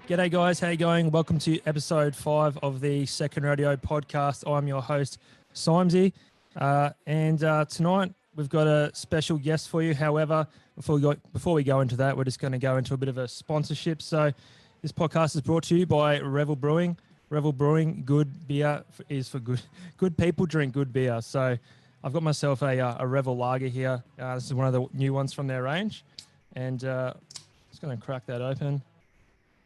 G'day guys, how you going? Welcome to episode 5 of the Second Rodeo podcast. I'm your host, Symesy, and tonight we've got a special guest for you. However, before we go into that, we're just going to go into a bit of a sponsorship. So this podcast is brought to you by Revel Brewing. Revel Brewing, good beer is for good people drink good beer. So I've got myself a Revel lager here. This is one of the new ones from their range, and just going to crack that open.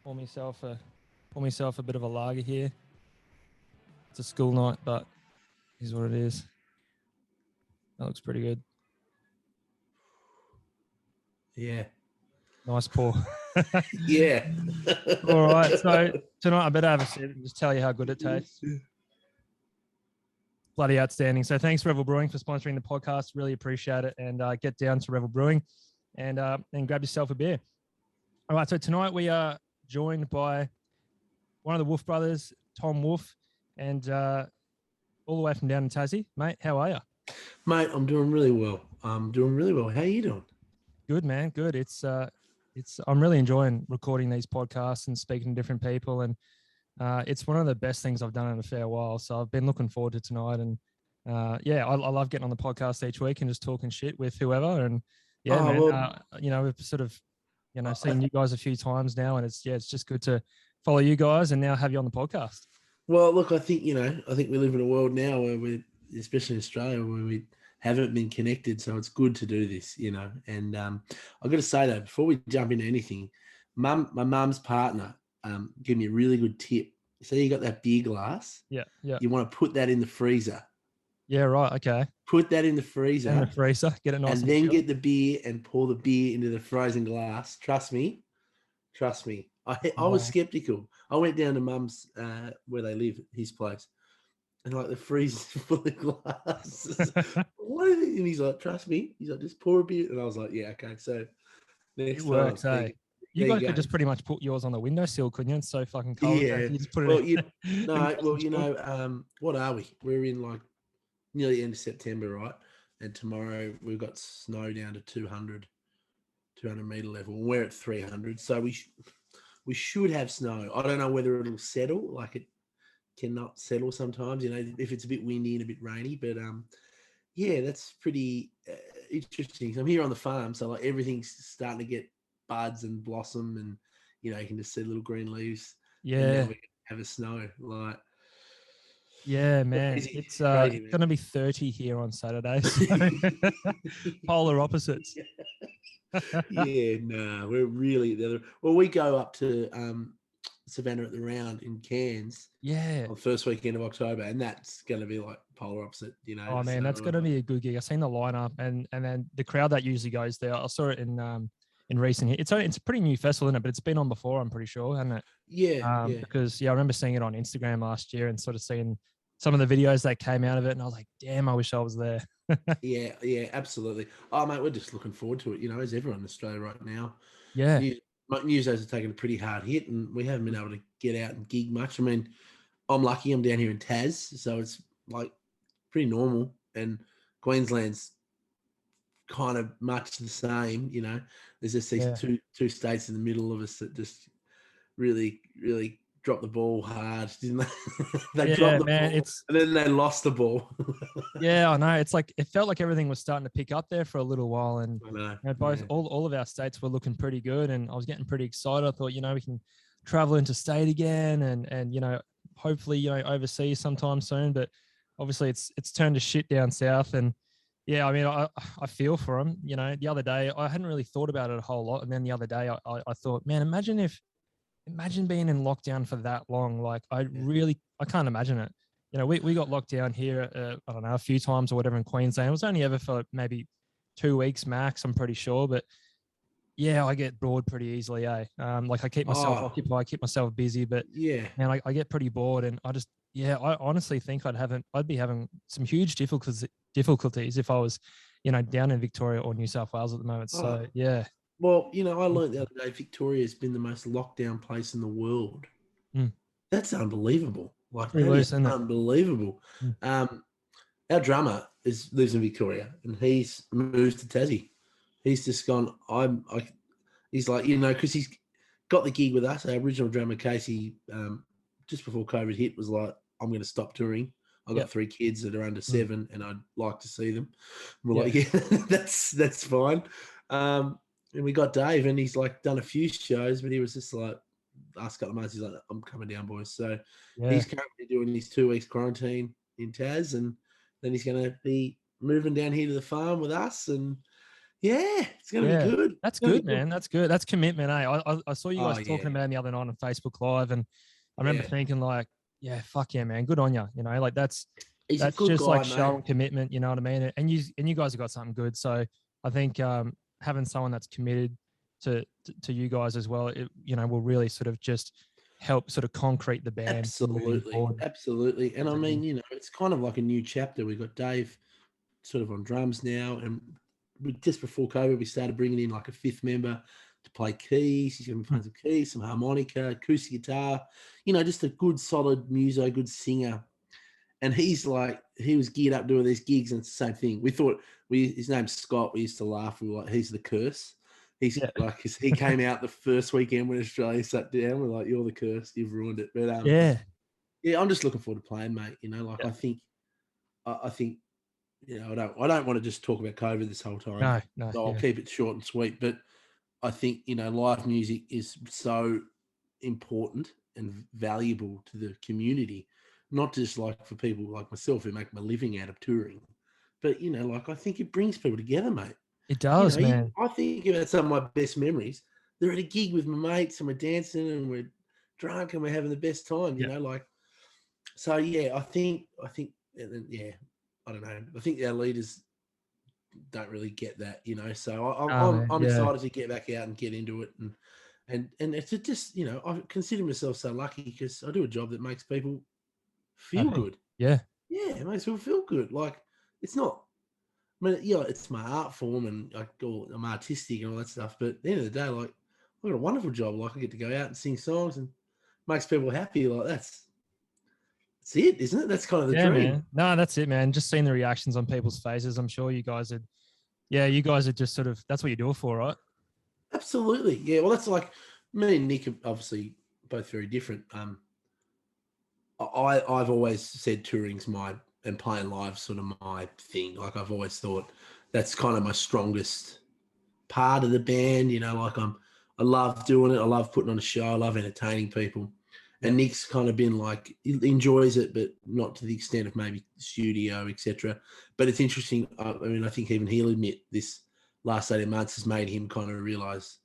Pour myself a bit of a lager here. It's a school night, but here's what it is. That looks pretty good. Yeah. Nice pour. Yeah. All right. So tonight I better have a sip and just tell you how good it tastes. Bloody outstanding. So thanks Revel Brewing for sponsoring the podcast. Really appreciate it. And get down to Revel Brewing and grab yourself a beer. All right. So tonight we are joined by one of the Wolfe brothers, Tom Wolfe, and all the way from down in Tassie. Mate, how are you? Mate, I'm doing really well. How are you doing? Good, man. Good. I'm really enjoying recording these podcasts and speaking to different people, and it's one of the best things I've done in a fair while. So I've been looking forward to tonight, and I love getting on the podcast each week and just talking shit with whoever. And we've sort of seen you guys a few times now, and it's just good to follow you guys and now have you on the podcast. Well, look, I think we live in a world now where especially in Australia, where we haven't been connected. So it's good to do this, and I've got to say though, before we jump into anything, my mum's partner gave me a really good tip. So you got that beer glass. Yeah. You want to put that in the freezer. Yeah, right. Okay. Put that in the freezer. Get it nice and then get the beer and pour the beer into the frozen glass. Trust me. I was skeptical. I went down to Mum's where they live, his place, and like the freezer's full of glasses. What is it? And he's like, "Trust me." He's like, "Just pour a beer," and I was like, "Yeah, okay." So next it works, time, you guys could just pretty much put yours on the windowsill, couldn't you? It's so fucking cold. Yeah. You just put it what are we? We're in like nearly the end of September, right? And tomorrow we've got snow down to 200 meter level. We're at 300, so we should have snow. I don't know whether it'll settle. Like it cannot settle sometimes, if it's a bit windy and a bit rainy. But that's pretty interesting. So I'm here on the farm, so like everything's starting to get buds and blossom, and you can just see little green leaves. Yeah, and now we have a snow. Like, yeah, man, it's going to be 30 here on Saturday. So polar opposites. We're really the other. Well, we go up to Savannah at the Round in Cairns. Yeah, on the first weekend of October, and that's going to be like polar opposite. Oh man, that's going to be a good gig. I've seen the lineup, and then the crowd that usually goes there. I saw it in recent years. It's a pretty new festival, isn't it? But it's been on before, I'm pretty sure, hasn't it? Yeah. Because I remember seeing it on Instagram last year and sort of seeing some of the videos that came out of it, and I was like, damn, I wish I was there. Yeah, absolutely. Oh, mate, we're just looking forward to it. As everyone in Australia right now. Yeah. Newsdays have taken a pretty hard hit, and we haven't been able to get out and gig much. I mean, I'm lucky. I'm down here in Tas, so it's like pretty normal. And Queensland's kind of much the same. There's just these two states in the middle of us that just really, really dropped the ball hard, didn't they? They dropped the ball, and then they lost the ball. Yeah, I know. It's like it felt like everything was starting to pick up there for a little while, and all of our states were looking pretty good, and I was getting pretty excited. I thought, we can travel interstate again, and hopefully overseas sometime soon. But obviously, it's turned to shit down south, and yeah, I mean, I feel for them. The other day I hadn't really thought about it a whole lot, and then the other day I thought, man, imagine being in lockdown for that long. Like I can't imagine it. We got locked down here, I don't know, a few times or whatever in Queensland. It was only ever for maybe 2 weeks max, I'm pretty sure. But yeah, I get bored pretty easily, eh? Like I keep myself occupied, I keep myself busy, but man, I get pretty bored, and I honestly think I'd be having some huge difficulties if I was, down in Victoria or New South Wales at the moment. So yeah. Well, I learned the other day Victoria has been the most locked down place in the world. That's unbelievable. Like, that is unbelievable. Our drummer lives in Victoria, and he's moved to Tassie. He's just gone. He's like, because he's got the gig with us. Our original drummer, Casey, just before COVID hit, was like, I'm going to stop touring. I've got 3 kids that are under 7 and I'd like to see them. We're like, yeah, that's fine. And we got Dave and he's like done a few shows, but he was just like, last couple of months, he's like, I'm coming down, boys. So he's currently doing his 2 weeks quarantine in Taz, and then he's going to be moving down here to the farm with us. And yeah, it's going to be good. That's good, man. That's good. That's commitment, eh? I saw you guys talking about him the other night on Facebook Live, and I remember thinking like, yeah, fuck yeah, man, good on you. You know, like that's just guy, like showing commitment. You know what I mean? And you guys have got something good. So I think having someone that's committed to you guys as well, it, you know, will really sort of just help sort of concrete the band. Absolutely. And I mean, you know, it's kind of like a new chapter. We've got Dave sort of on drums now, and just before COVID, we started bringing in like a 5th member to play keys. He's going to be playing some keys, some harmonica, acoustic guitar, you know, just a good, solid muso, good singer. And he's like, he was geared up doing these gigs, and it's the same thing. We thought, his name's Scott. We used to laugh. We were like, he's the curse. He's like, he came out the first weekend when Australia sat down. We're like, you're the curse. You've ruined it. But yeah, I'm just looking forward to playing, mate. You know, like I think, you know, I don't want to just talk about COVID this whole time. No, so I'll keep it short and sweet. But I think, you know, live music is so important and valuable to the community, not just like for people like myself who make my living out of touring, but, you know, like I think it brings people together, mate. It does, you know, man. I think about some of my best memories. They're at a gig with my mates and we're dancing and we're drunk and we're having the best time, you know, like, so yeah, I think, yeah, I don't know. I think our leaders don't really get that, you know. So I'm excited to get back out and get into it, and it's just, you know, I consider myself so lucky because I do a job that makes people feel good. Yeah, it makes people feel good. Like it's not. I mean, yeah, it's my art form and I'm artistic and all that stuff. But at the end of the day, like I've got a wonderful job. Like I get to go out and sing songs and makes people happy. Like that's it, isn't it? That's kind of the dream. Man. No, that's it, man. Just seeing the reactions on people's faces. I'm sure you guys are just sort of, that's what you do it for, right? Absolutely. Yeah. Well, that's like me and Nick are obviously both very different. I've always said touring's and playing live sort of my thing. Like I've always thought that's kind of my strongest part of the band. You know, like I love doing it. I love putting on a show. I love entertaining people. And Nick's kind of been like, he enjoys it, but not to the extent of maybe studio, etc. But it's interesting. I mean, I think even he'll admit this last 18 months has made him kind of realize,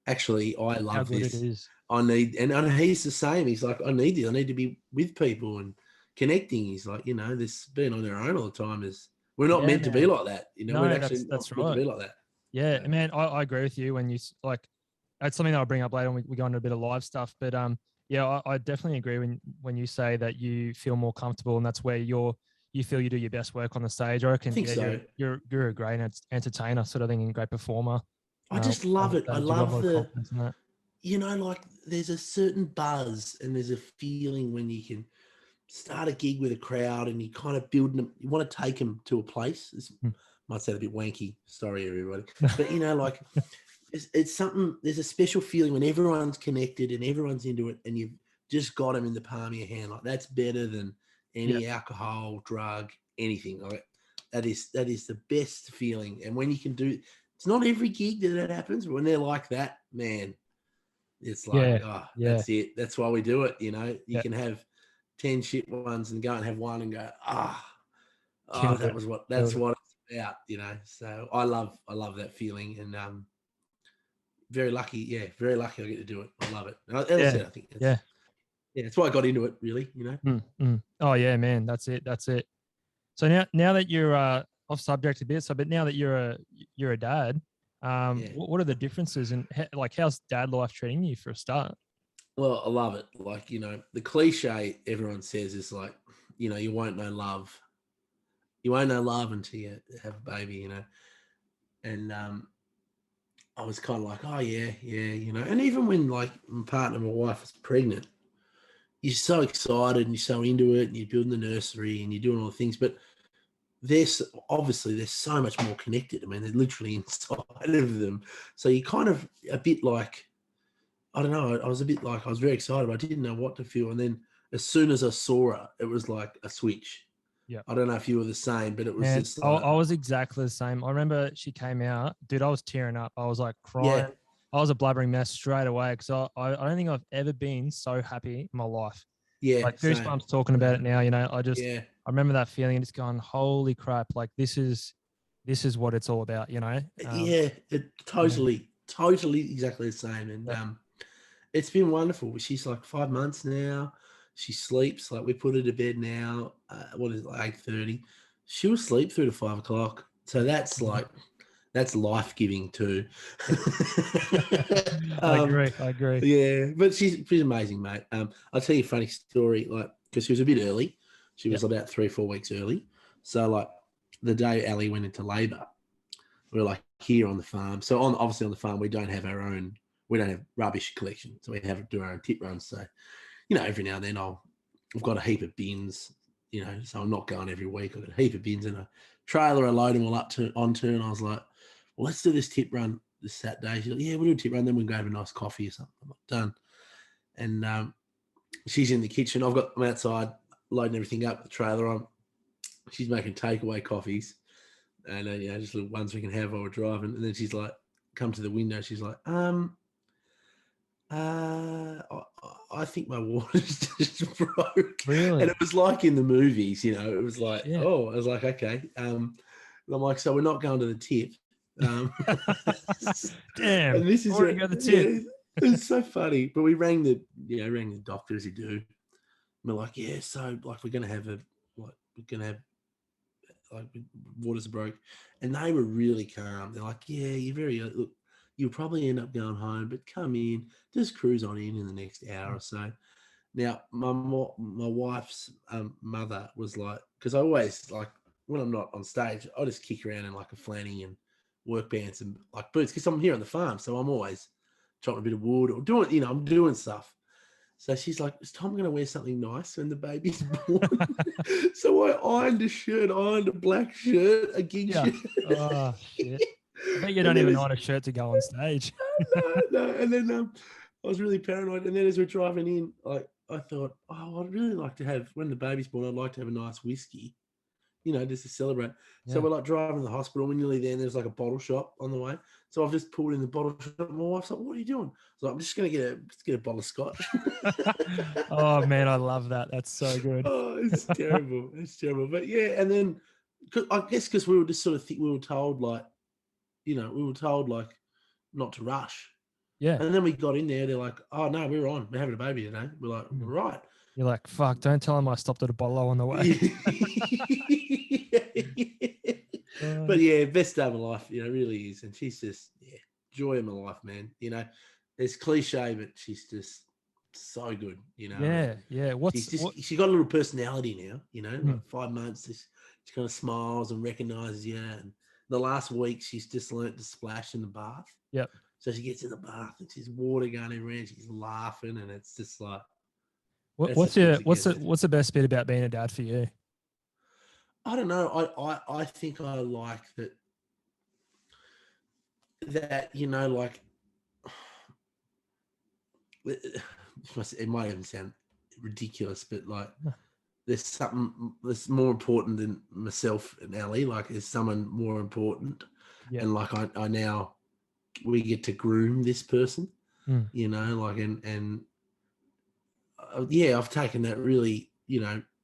actually, I love this. I need, and he's the same. He's like, I need this. I need to be with people and connecting. He's like, you know, this being on their own all the time we're not meant to be like that. You know, no, we're actually that's not meant to be like that. Yeah, man, I agree with you when you like, that's something that I'll bring up later when we go into a bit of live stuff. But yeah, I definitely agree when you say that you feel more comfortable and that's where you feel you do your best work on the stage. I reckon so. You're a great entertainer sort of thing and great performer. I just love it. I love you know, like there's a certain buzz and there's a feeling when you can start a gig with a crowd and you kind of build them, you want to take them to a place. This might sound a bit wanky. Sorry, everybody. But, you know, like it's something, there's a special feeling when everyone's connected and everyone's into it and you've just got them in the palm of your hand. Like that's better than any alcohol, drug, anything. Like that is the best feeling. And when you can do, it's not every gig that happens, but when they're like that, man, it's like, that's it. That's why we do it. You know, you can have 10 shit ones and go and have one and go, that's what it's about, you know. So I love that feeling and very lucky. Very lucky I get to do it. I love it. As I said, I think that's why I got into it, really, you know. Oh yeah, man, that's it. So now that you're off subject a bit, but now that you're a dad, what are the differences and like how's dad life treating you for a start? Well, I love it. Like, you know, the cliche everyone says is like, you know, you won't know love. You won't know love until you have a baby, you know. And I was kind of like, oh yeah, you know. And even when like my partner, my wife was pregnant, you're so excited and you're so into it and you're building the nursery and you're doing all the things, but they're so much more connected. I mean, they're literally inside of them. So you kind of a bit like, I don't know. I was a bit like, I was very excited, but I didn't know what to feel. And then as soon as I saw her, it was like a switch. Yeah. I don't know if you were the same, but it was And just I, like, I was exactly the same. I remember she came out, dude. I was tearing up. I was like yeah, crying. I was a blubbering mess straight away because I don't think I've ever been so happy in my life. yeah, Like same. goosebumps talking about it now. Yeah, I remember that feeling and just going, holy crap! Like this is what it's all about. yeah, it Yeah, totally exactly the same. And yeah, it's been wonderful. She's like 5 months now. She sleeps, like we put her to bed now. What is it, like 8:30? She'll sleep through to 5 o'clock. So that's life giving too. I um, agree. I agree. yeah, but she's amazing, mate. I'll tell you a funny story, like because she was a bit early. She Yep. was about 3 or 4 weeks early. So like the day Ali went into labour, we were like here on the farm. So obviously on the farm we don't have our own. We don't have rubbish collection, so we have to do our own tip runs. So every now and then I've got a heap of bins. So I'm not going every week. I've got a heap of bins in a trailer. I load them all up onto, and I was like, well, let's do this tip run this Saturday. She's like, yeah, we'll do a tip run, then we'll go have a nice coffee or something. I'm like, done. And she's in the kitchen. I'm outside loading everything up, the trailer on. She's making takeaway coffees, and just little ones we can have while we're driving. And then she's like, come to the window. She's like, I think my water's just broke. Really? And it was like in the movies, it was like, Yeah. oh, I was like, okay. And I'm like, so we're not going to the tip. Damn. And this is Already got the tip. it's so funny. But we rang the doctor as you do. And we're like, yeah, so like we're gonna have like water's broke. And they were really calm. They're like, yeah, you're very look, you'll probably end up going home, but come in, just cruise on in the next hour or so. Now, my wife's mother was like, because I always like when I'm not on stage, I just kick around in like a flanny and work pants and like boots because I'm here on the farm, so I'm always chopping a bit of wood or doing, I'm doing stuff. So she's like, is Tom going to wear something nice when the baby's born? So I ironed a shirt, ironed a black shirt, a gig shirt. Oh, shit. I bet you don't even iron a shirt to go on stage. No. And then I was really paranoid. And then as we're driving in, I thought, oh, I'd really like to have, when the baby's born, I'd like to have a nice whiskey, just to celebrate. Yeah. So we're like driving to the hospital. We're nearly there, and there's like a bottle shop on the way. So I've just pulled in the bottle shop. My wife's like, what are you doing? I was like, I'm just going to get a bottle of scotch. Oh, man, I love that. That's so good. Oh, it's terrible. It's terrible. But yeah, and then I guess because we were just sort of we were told like not to rush. Yeah. And then we got in there. They're like, oh, no, we're on. We're having a baby today. We're like, right. You're like, fuck, don't tell them I stopped at a bottle on the way. But yeah, best day of my life, really is. And she's just, joy of my life, man. It's cliche, but she's just so good, Yeah. She's got a little personality now, like 5 months. She kind of smiles and recognizes you. And the last week, she's just learnt to splash in the bath. Yep. So she gets in the bath and she's water going everywhere and she's laughing, and it's just like, what's the best bit about being a dad for you? I don't know. I think I like that like it might even sound ridiculous, but like there's something that's more important than myself and Ali. Like there's someone more important, and like I now we get to groom this person, like and I've taken that really,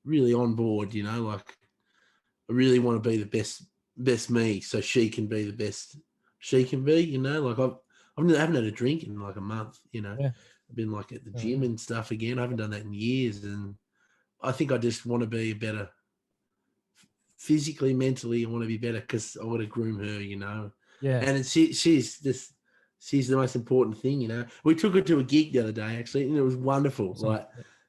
really on board. Like I really want to be the best me, so she can be the best she can be. Like I haven't had a drink in like a month. I've been like at the gym and stuff again. I haven't done that in years, and I think I just want to be better physically, mentally. I want to be better because I want to groom her. Yeah. And she's the most important thing. We took her to a gig the other day actually, and it was wonderful. Awesome.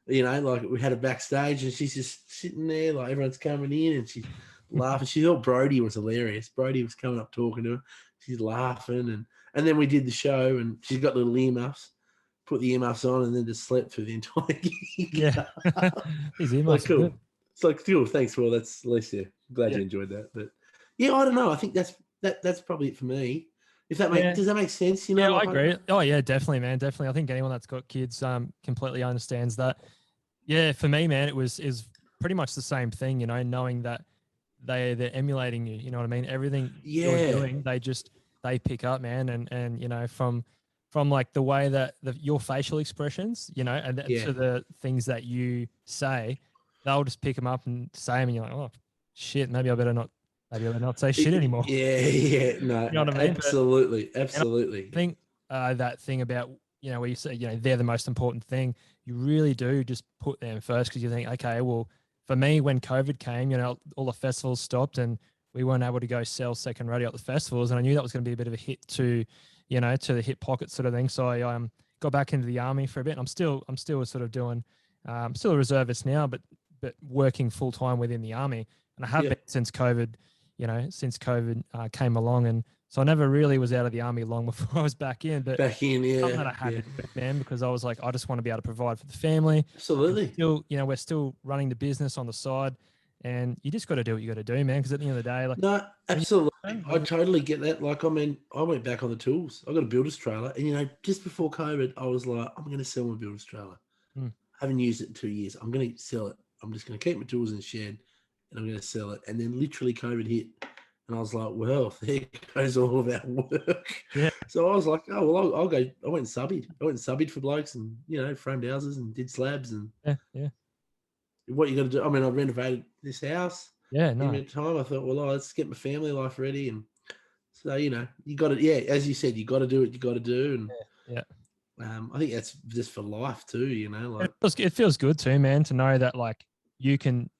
Like we had her backstage, and she's just sitting there, like everyone's coming in, and she's laughing. She thought Brody was hilarious. Brody was coming up talking to her. She's laughing, and then we did the show, and she's got little earmuffs. Put the earmuffs on, and then just slept through the entire gig. Yeah, these earmuffs cool. are good. It's like cool. Thanks, Will. That's at least glad you enjoyed that. But yeah, I don't know. I think that's probably it for me. If that Yeah. does that make sense? Yeah, I agree. Oh yeah, definitely, man. Definitely. I think anyone that's got kids completely understands that. Yeah, for me, man, is pretty much the same thing, knowing that they're emulating you, you know what I mean? Everything you're doing, they pick up, man. And from like the way that your facial expressions, and to the things that you say, they'll just pick them up and say them, and you're like, oh shit, maybe I better not say shit anymore. Yeah, no, You know what I mean? absolutely. I think that thing about, where you say, they're the most important thing, you really do just put them first, because you think, okay, well, for me, when COVID came, all the festivals stopped and we weren't able to go sell second rodeo at the festivals. And I knew that was going to be a bit of a hit to the hip pocket sort of thing. So I got back into the army for a bit. And I'm still sort of doing, still a reservist now, but working full time within the army. And I have been since COVID, came along. And so I never really was out of the army long before I was back in. But something that I had to do, man, because I was like, I just want to be able to provide for the family. Absolutely. Still, we're still running the business on the side, and you just got to do what you got to do, man. Because at the end of the day, like, no, absolutely, I totally get that. Like, I mean, I went back on the tools. I got a builder's trailer, and just before COVID, I was like, I'm going to sell my builder's trailer. I haven't used it in 2 years. I'm going to sell it. I'm just going to keep my tools in the shed, and I'm going to sell it. And then literally COVID hit. And I was like, well, there goes all of our work. Yeah. So I was like, oh, well, I'll go. I went and subbied. For blokes and, framed houses and did slabs. And what you got to do? I mean, I renovated this house. Yeah, no. In time, I thought, well, let's get my family life ready. And so, you got to, as you said, you got to do what you got to do. And I think that's just for life too, like. It feels good too, man, to know that like you can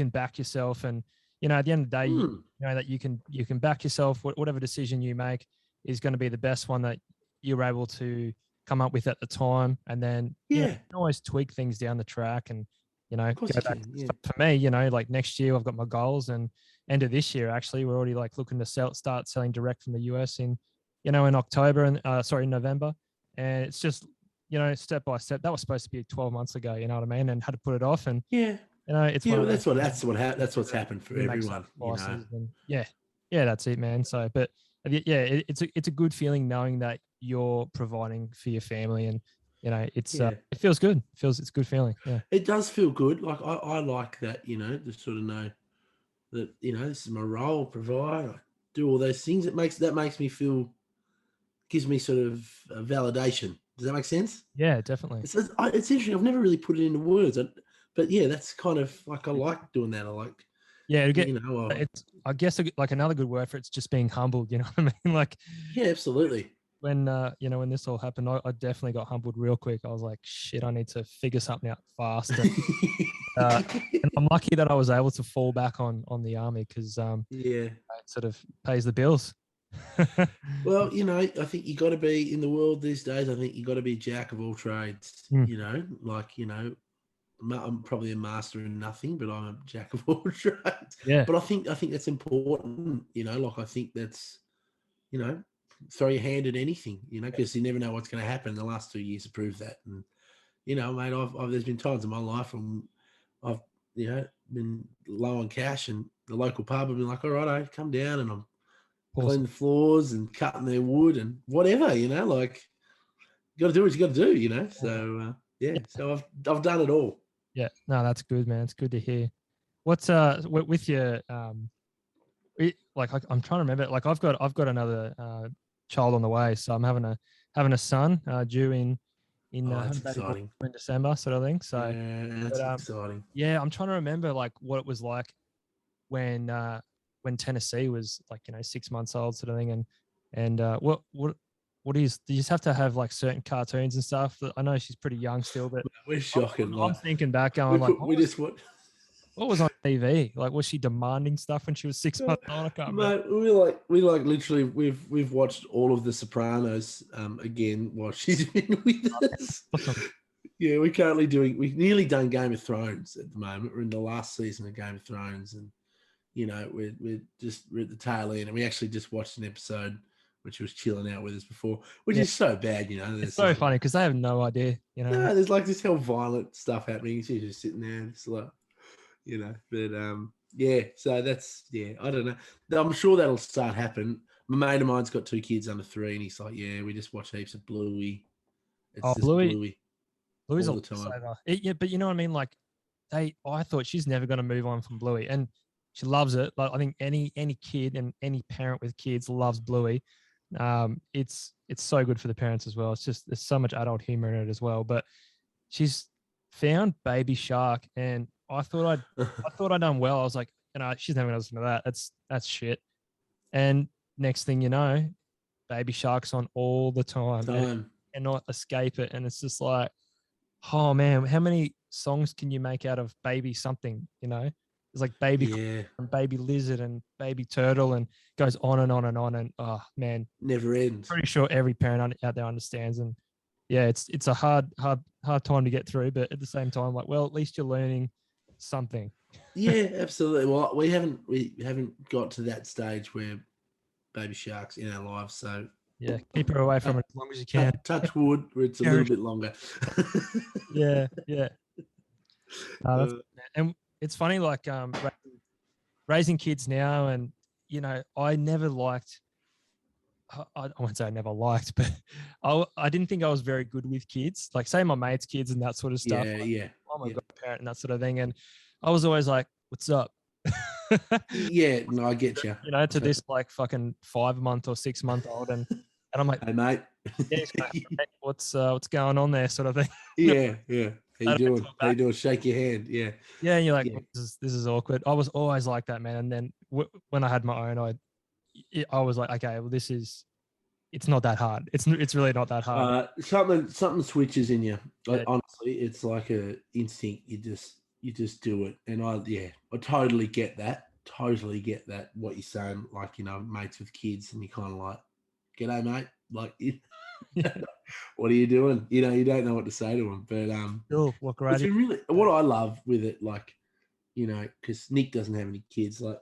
back yourself, and at the end of the day, you know that you can back yourself. Whatever decision you make is going to be the best one that you're able to come up with at the time, and then you can always tweak things down the track, and go back. For me, like next year I've got my goals, and end of this year actually we're already like looking to start selling direct from the US in October and in November, and it's just step by step. That was supposed to be 12 months ago, you know what I mean, and had to put it off, and it's that's what's happened for everyone. And that's it, man. So, but it's a good feeling knowing that you're providing for your family, and it feels good. It's a good feeling. Yeah, it does feel good. Like I like that. To sort of know that this is my role, provide, I do all those things. That makes me feel, gives me sort of a validation. Does that make sense? Yeah, definitely. It's interesting. I've never really put it into words. But that's kind of like, I like doing that. I like, it's, I guess, like another good word for it's just being humbled. You know what I mean? Like, yeah, absolutely. When when this all happened, I definitely got humbled real quick. I was like, shit, I need to figure something out fast. And, and I'm lucky that I was able to fall back on the army, because it sort of pays the bills. Well, I think you got to be in the world these days. I think you got to be a jack of all trades. I'm probably a master in nothing, but I'm a jack of all trades. Yeah. But I think that's important. Like, I think that's, throw your hand at anything. Because you never know what's going to happen. The last 2 years have proved that. And mate, I've there's been times in my life when I've been low on cash, and the local pub have been like, all right, I come down, and I'm cleaning the floors and cutting their wood and whatever. Like, you got to do what you got to do. So so I've done it all. Yeah, no, that's good, man. It's good to hear. What's with your like, I'm trying to remember. Like, I've got another child on the way, so I'm having a son due in December, sort of thing. So that's exciting. Yeah, I'm trying to remember like what it was like when Tennessee was like 6 months old, sort of thing, and what do you just have to have like certain cartoons and stuff? I know she's pretty young still, but we're shocking. I'm thinking back, going what was on TV? Like, was she demanding stuff when she was 6 months old? I can't remember. We literally we've watched all of The Sopranos again while she's been with us. Awesome. Yeah, we're nearly done Game of Thrones at the moment. We're in the last season of Game of Thrones, and we're at the tail end, and we actually just watched an episode when she was chilling out with us before, which is so bad, It's so funny because they have no idea, No, there's like this whole violent stuff happening. She's just sitting there, and it's like, but so that's, I don't know. I'm sure that'll start happening. My mate of mine's got 2 kids under 3, and he's like, "Yeah, we just watch heaps of Bluey. It's Oh, just Bluey, Bluey Bluey's a all the time." lifesaver. Yeah, but you know what I mean? Like, I thought she's never going to move on from Bluey, and she loves it. Like, I think any kid and any parent with kids loves Bluey. It's so good for the parents as well. It's just there's so much adult humor in it as well. But she's found Baby Shark, and I thought I'd done well. I was like, she's never gonna listen to that. That's shit. And next thing you know, Baby Shark's on all the time, and cannot escape it. And it's just like, oh man, how many songs can you make out of Baby something? There's like Baby and Baby Lizard and Baby Turtle, and goes on and on and on. And oh man, never ends. Pretty sure every parent out there understands. And yeah, it's a hard time to get through, but at the same time, like, well, at least you're learning something. Yeah, absolutely. Well, we haven't got to that stage where Baby Shark's in our lives, so yeah, keep her away from it as long as you can. Touch wood, where it's a little bit longer. Yeah. And it's funny, like raising kids now, and I never liked. I won't say I never liked, but I didn't think I was very good with kids. Like, say my mates' kids and that sort of stuff. Yeah. I'm a godparent and that sort of thing, and I was always like, "What's up?" Yeah, no, I get you. To this like fucking 5-month or 6-month-old, and I'm like, "Hey, mate, yeah, hey, what's going on there?" Sort of thing. Yeah. How you doing? How you doing? Shake your hand. Yeah. Yeah, and you're like, this is awkward. I was always like that, man. And then when I had my own, I was like, okay, well, it's not that hard. It's really not that hard. Something switches in you. Like, honestly, it's like a instinct. You just do it. And I totally get that. Totally get that. What you're saying, like, mates with kids, and you kind of like, "G'day, mate." Like, what are you doing? You don't know what to say to them. But walk around. What I love with it, like, because Nick doesn't have any kids. Like,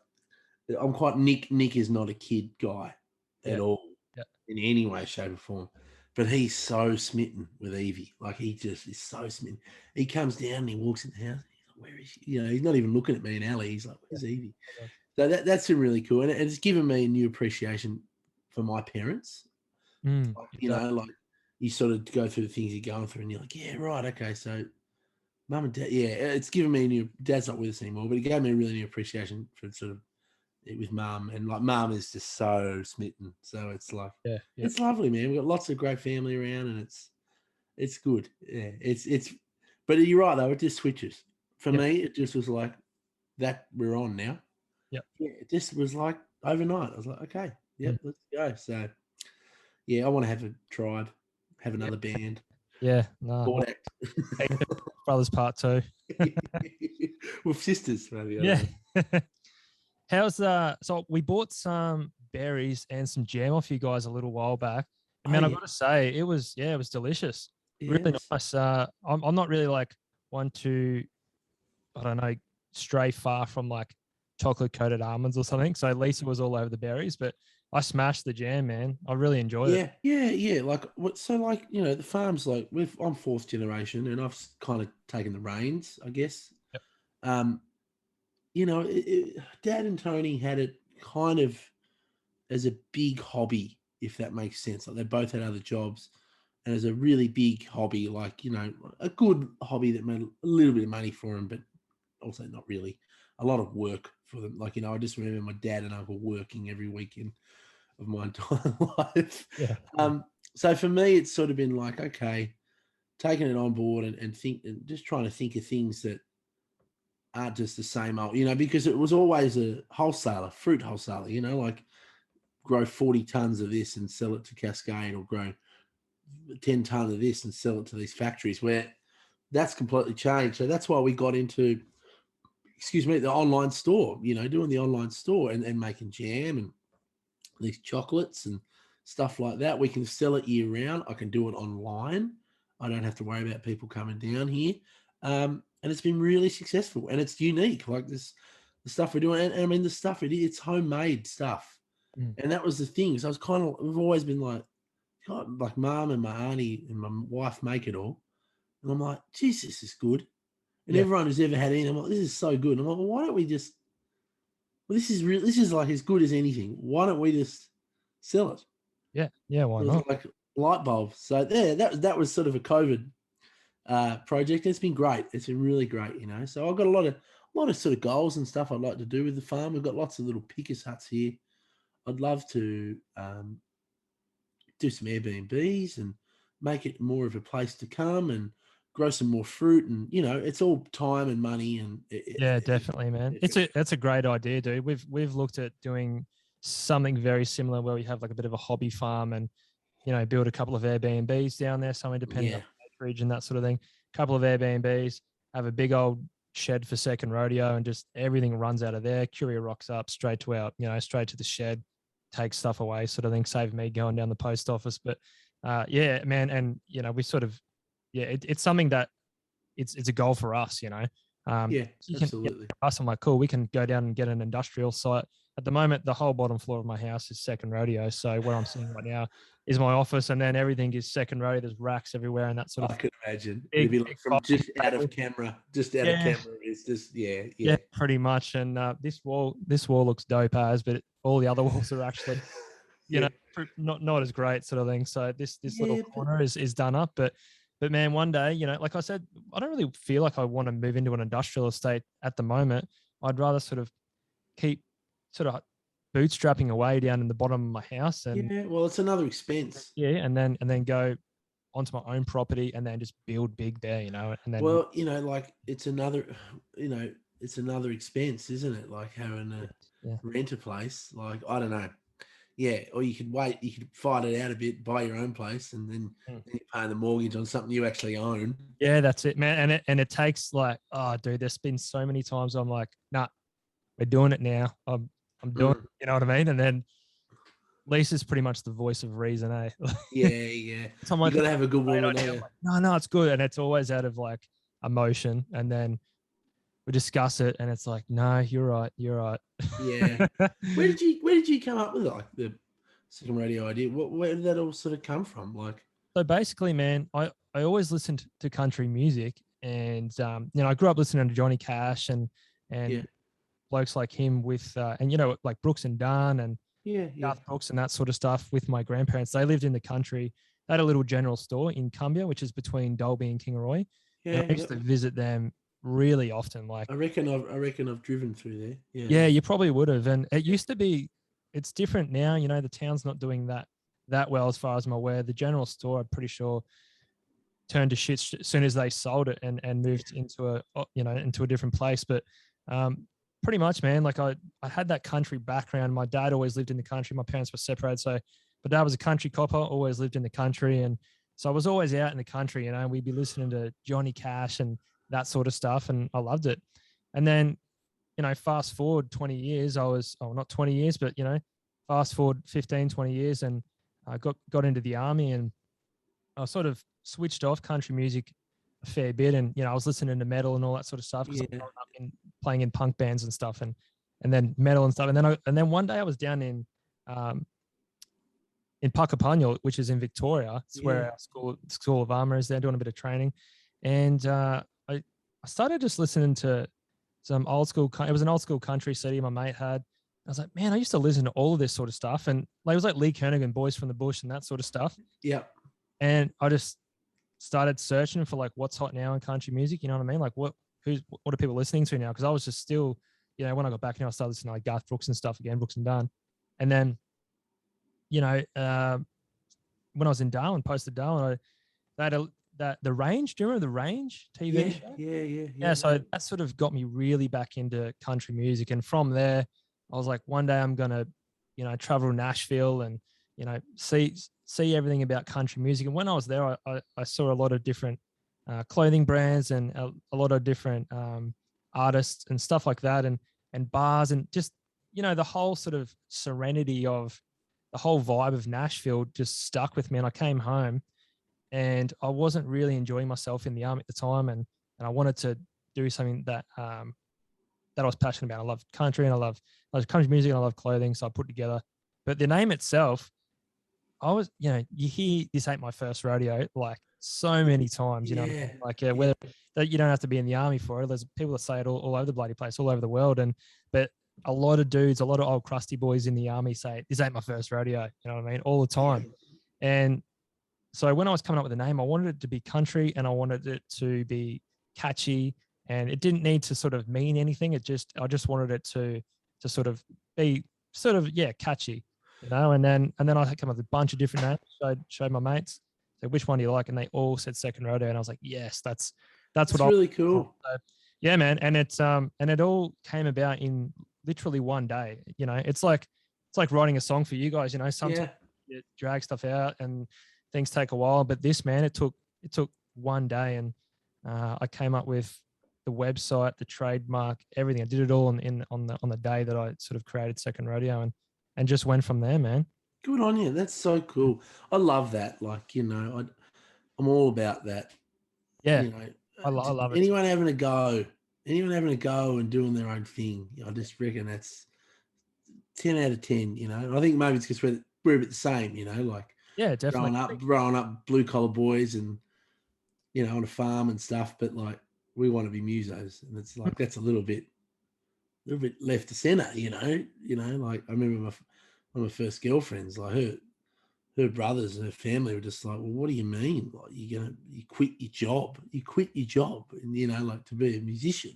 I'm quite Nick. Nick is not a kid guy at all, in any way, shape, or form. But he's so smitten with Evie. Like, he just is so smitten. He comes down and he walks in the house. He's like, "Where is she?" He's not even looking at me and Ali. He's like, "Where's Evie?" So that's been really cool, and it's given me a new appreciation for my parents. Like, you sort of go through the things you're going through, and you're like, "Yeah, right, okay." So, mum and dad, it's given me a new. Dad's not with us anymore, but it gave me a really new appreciation for sort of with mum, and like, mum is just so smitten. So it's like, it's lovely, man. We've got lots of great family around, and it's good. Yeah, it's. But you're right though; it just switches. For me, it just was like that. We're on now. Yeah, it just was like overnight. I was like, okay, let's go. So, I want to have a tribe, have another band. Yeah, no. Brothers Part 2. With sisters, maybe. Yeah. How's so we bought some berries and some jam off you guys a little while back. And man, I've got to say, it was delicious. Really nice. I'm not really like one to, I don't know, stray far from like chocolate coated almonds or something. So Lisa was all over the berries, but I smashed the jam, man. I really enjoyed it. Yeah. Like, the farm's like, I'm fourth generation, and I've kind of taken the reins, I guess. Yep. Dad and Tony had it kind of as a big hobby, if that makes sense. Like, they both had other jobs, and as a really big hobby, like, a good hobby that made a little bit of money for them, but also not really. A lot of work for them. Like, I just remember my dad and uncle working every weekend of my entire life. Yeah. So for me, it's sort of been like, okay, taking it on board and just trying to think of things that aren't just the same old, because it was always a wholesaler, fruit wholesaler, like grow 40 tons of this and sell it to Cascade, or grow 10 tons of this and sell it to these factories, where that's completely changed. So that's why we got into, the online store, doing the online store and making jam and these chocolates and stuff like that. We can sell it year round. I can do it online. I don't have to worry about people coming down here. And it's been really successful, and it's unique. Like the stuff we're doing. And I mean, the stuff, it's homemade stuff. And that was the thing. So we've always been like, God, like mum and my auntie and my wife make it all. And I'm like, geez, this is good. And everyone who's ever had any, I'm like, this is so good. And I'm like, well, why don't we just, this is like as good as anything. Why don't we just sell it. Yeah, why It was not? like light bulb. So there, that was sort of a COVID project. It's been great. It's been really great, you know. So I've got a lot of sort of goals and stuff I'd like to do with the farm. We've got lots of little pickers huts here. I'd love to do some Airbnbs and make it more of a place to come and grow some more fruit. And you know, it's all time and money. And Yeah, definitely, man. That's a great idea, dude. We've looked at doing something very similar where we have like a bit of a hobby farm and build a couple of Airbnbs down there, somewhere depending on the region, that sort of thing. A couple of Airbnbs, have a big old shed for second rodeo, and just everything runs out of there. Courier rocks up straight to straight to the shed, take stuff away, sort of thing. Save me going down the post office. But yeah, man, and we sort of it's something that it's a goal for us, absolutely. Us, I'm like, cool, we can go down and get an industrial site. At the moment, the whole bottom floor of my house is second rodeo. So what I'm seeing right now is my office, and then everything is second rodeo. There's racks everywhere and that sort of. I can imagine. Big, it'd be like from just out of camera. Just out of camera. It's just yeah, pretty much. And this wall looks dope as, but all the other walls are actually, not as great, sort of thing. So this little corner is done up, but man, one day, like I said, I don't really feel like I want to move into an industrial estate at the moment. I'd rather sort of keep sort of bootstrapping away down in the bottom of my house. And well, it's another expense. Yeah, and then go onto my own property and then just build big there, and then. Well, like it's another expense, isn't it? Like having a rent a place. Like, I don't know. Yeah, or you could wait. You could fight it out a bit, buy your own place, and then you're paying the mortgage on something you actually own. Yeah, that's it, man. And it takes like, oh, dude, there's been so many times I'm like, nah, we're doing it now. I'm doing it, you know what I mean? And then Lisa's pretty much the voice of reason, eh? Yeah. So you gotta have a good woman. Like, no, it's good, and it's always out of like emotion, and then we discuss it, and it's like, no, you're right. Yeah. Where did you come up with like the second radio idea? Where did that all sort of come from? Like, so basically, man, I always listened to country music, and I grew up listening to Johnny Cash and blokes like him with and like Brooks and Dunn and Garth Brooks and that sort of stuff with my grandparents. They lived in the country. They had a little general store in Cumbia, which is between Dalby and Kingaroy. Yeah, and I used to visit them really often. Like, I reckon I've driven through there. Yeah, you probably would have. And it used to be. It's different now. The town's not doing that well, as far as I'm aware. The general store, I'm pretty sure, turned to shit as soon as they sold it and moved into a different place. But pretty much, man, like I had that country background. My dad always lived in the country. My parents were separated, so my dad was a country copper, always lived in the country, and so I was always out in the country. We'd be listening to Johnny Cash and that sort of stuff, and I loved it. And then, fast forward 20 years, not 20 years, but fast forward 15, 20 years, and I got into the army, and I sort of switched off country music a fair bit, and I was listening to metal and all that sort of stuff because I was playing in punk bands and stuff, and then metal and stuff, and then one day I was down in Puckapunyal, which is in Victoria. It's where our school of armor is. There doing a bit of training, and I started just listening to some old school. It was an old school country CD my mate had. I was like, man, I used to listen to all of this sort of stuff, and like, it was like Lee Kernigan, Boys from the Bush, and that sort of stuff. Yeah, and I just started searching for like what's hot now in country music. You know what I mean? Like what are people listening to now? Because I was just still, when I got back, I started listening to like Garth Brooks and stuff again, Brooks and Dunn. And then, when I was in Darwin, posted Darwin, they had the Range. Do you remember the Range TV show? Yeah. So that sort of got me really back into country music. And from there, I was like, one day I'm gonna, travel to Nashville and, see everything about country music. And when I was there, I saw a lot of different clothing brands and a lot of different artists and stuff like that, and bars, and just the whole sort of serenity of the whole vibe of Nashville just stuck with me. And I came home, and I wasn't really enjoying myself in the army at the time, and I wanted to do something that I was passionate about. I love country, and I love country music, and I love clothing, so I put together. But the name itself, I was, you hear "This Ain't My First Rodeo" like so many times, you know, like whether you don't have to be in the army for it. There's people that say it all over the bloody place, all over the world. But a lot of dudes, a lot of old crusty boys in the army say, this ain't my first rodeo. You know what I mean? All the time. And so when I was coming up with a name, I wanted it to be country and I wanted it to be catchy, and it didn't need to sort of mean anything. I just wanted it to sort of be sort of, yeah, catchy, you know? And then I come up with a bunch of different names, showed my mates, said, which one do you like? And they all said Second Rodeo. And I was like, yes, that's what really cool. So, yeah, man. And and it all came about in literally one day. You know, it's like writing a song for you guys, you know, sometimes you drag stuff out and things take a while, but this, man, it took one day, and I came up with the website, the trademark, everything. I did it all on the day that I sort of created Second Rodeo, and just went from there, man. Good on you. That's so cool. I love that. Like, you know, I'm all about that. Yeah, you know, I love it. anyone having a go and doing their own thing. I just reckon that's 10 out of 10. You know, I think maybe it's because we're a bit the same. You know, like yeah, definitely growing up blue collar boys and on a farm and stuff. But like we want to be musos, and it's like that's a little bit left to center. You know, like I remember one of my first girlfriends, like her brothers and her family were just like, well, what do you mean? Like you quit your job? You quit your job, and like to be a musician.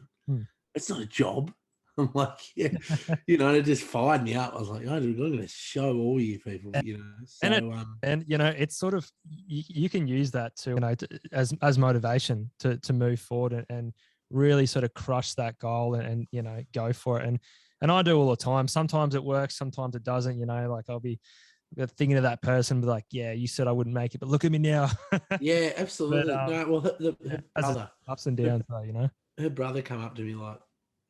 It's not a job. I'm like, yeah, and it just fired me up. I was like, I'm going to show all you people, So, and it's sort of you can use that to as motivation to move forward and really sort of crush that goal and go for it. And I do all the time. Sometimes it works, sometimes it doesn't. Like I'll be thinking of that person, be like, yeah, you said I wouldn't make it, but look at me now. Yeah, absolutely. But, no, well, her brother, ups and downs, though, her brother come up to me like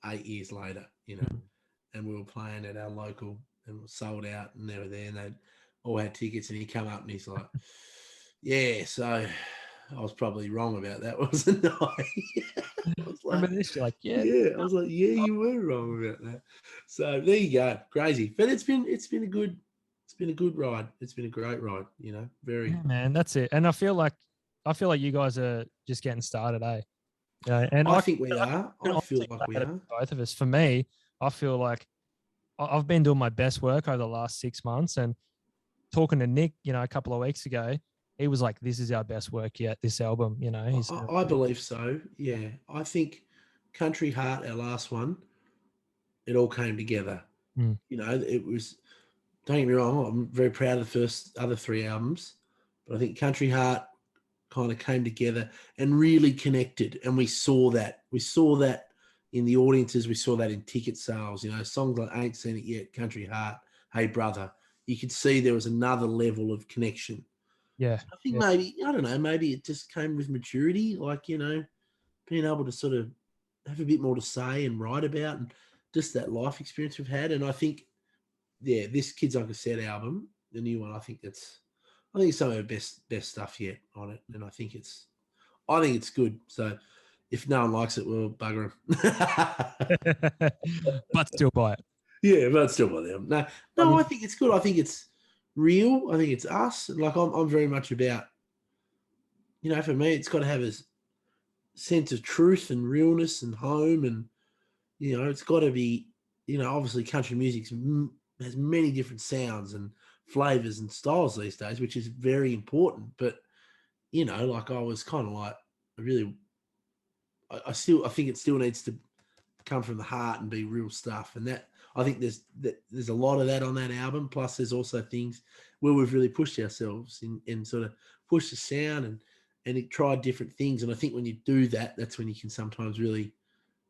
8 years later, and we were playing at our local and sold out, and they were there, and they all had tickets, and he come up and he's like, yeah, so I was probably wrong about that, wasn't I? I was like, remember this? You're like, yeah. I was like, yeah, you were wrong about that. So there you go, crazy. But it's been a good ride. It's been a great ride. Very. Yeah, man, that's it. And I feel like you guys are just getting started, eh? And I think we are. I feel like we are. Both of us. For me, I feel like I've been doing my best work over the last 6 months, and talking to Nick, a couple of weeks ago, he was like, this is our best work yet, this album, I believe so. Yeah. I think Country Heart, our last one, it all came together. It was, don't get me wrong, I'm very proud of the other 3 albums, but I think Country Heart kind of came together and really connected. And we saw that. We saw that in the audiences. We saw that in ticket sales. Songs like Ain't Seen It Yet, Country Heart, Hey Brother. You could see there was another level of connection. Yeah. I think maybe, I don't know, maybe it just came with maturity, like, being able to sort of have a bit more to say and write about, and just that life experience we've had. And I think, yeah, this Kids Like a Set album, the new one, I think it's some of our best stuff yet on it, and I think it's good. So if no one likes it, we'll bugger them. But still buy it. Yeah, but still buy them. No, I think it's good. I think it's real. I think it's us. Like I'm very much about, for me, it's got to have a sense of truth and realness and home, and it's got to be, obviously country music has many different sounds and flavors and styles these days, which is very important. But like I was kind of like, I think it still needs to come from the heart and be real stuff. And that, I think there's a lot of that on that album. Plus there's also things where we've really pushed ourselves and sort of pushed the sound and it tried different things. And I think when you do that, that's when you can sometimes really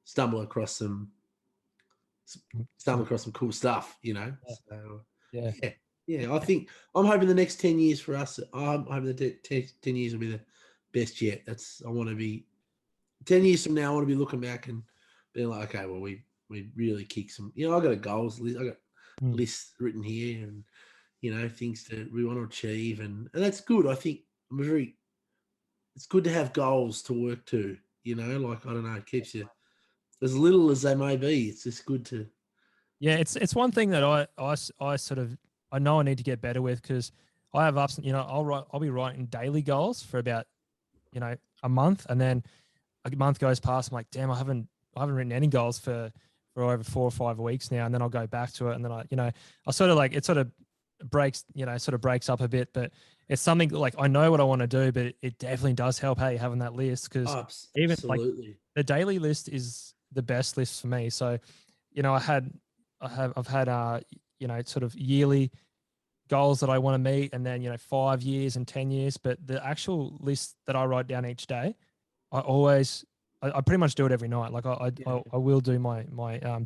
stumble across some cool stuff, Yeah. So yeah. I think I'm hoping the next 10 years for us, I'm hoping the 10 years will be the best yet. I want to be 10 years from now, I want to be looking back and being like, okay, well, we really kicked some, I got a goals list. I got lists written here and, things that we want to achieve. And that's good. I think it's good to have goals to work to, like, I don't know, it keeps you as little as they may be. It's just good to. Yeah. It's one thing that I sort of, I know I need to get better with, because I have ups and, I'll be writing daily goals for about, a month, and then a month goes past. I'm like, damn, I haven't written any goals for for over 4 or 5 weeks now, and then I'll go back to it, and then I sort of like it sort of breaks up a bit, but it's something like I know what I want to do, but it definitely does help, hey, having that list, because even like absolutely. the daily list is the best list for me. So, I've had sort of yearly goals that I want to meet, and then 5 years and 10 years. But the actual list that I write down each day, I pretty much do it every night. Like I will do my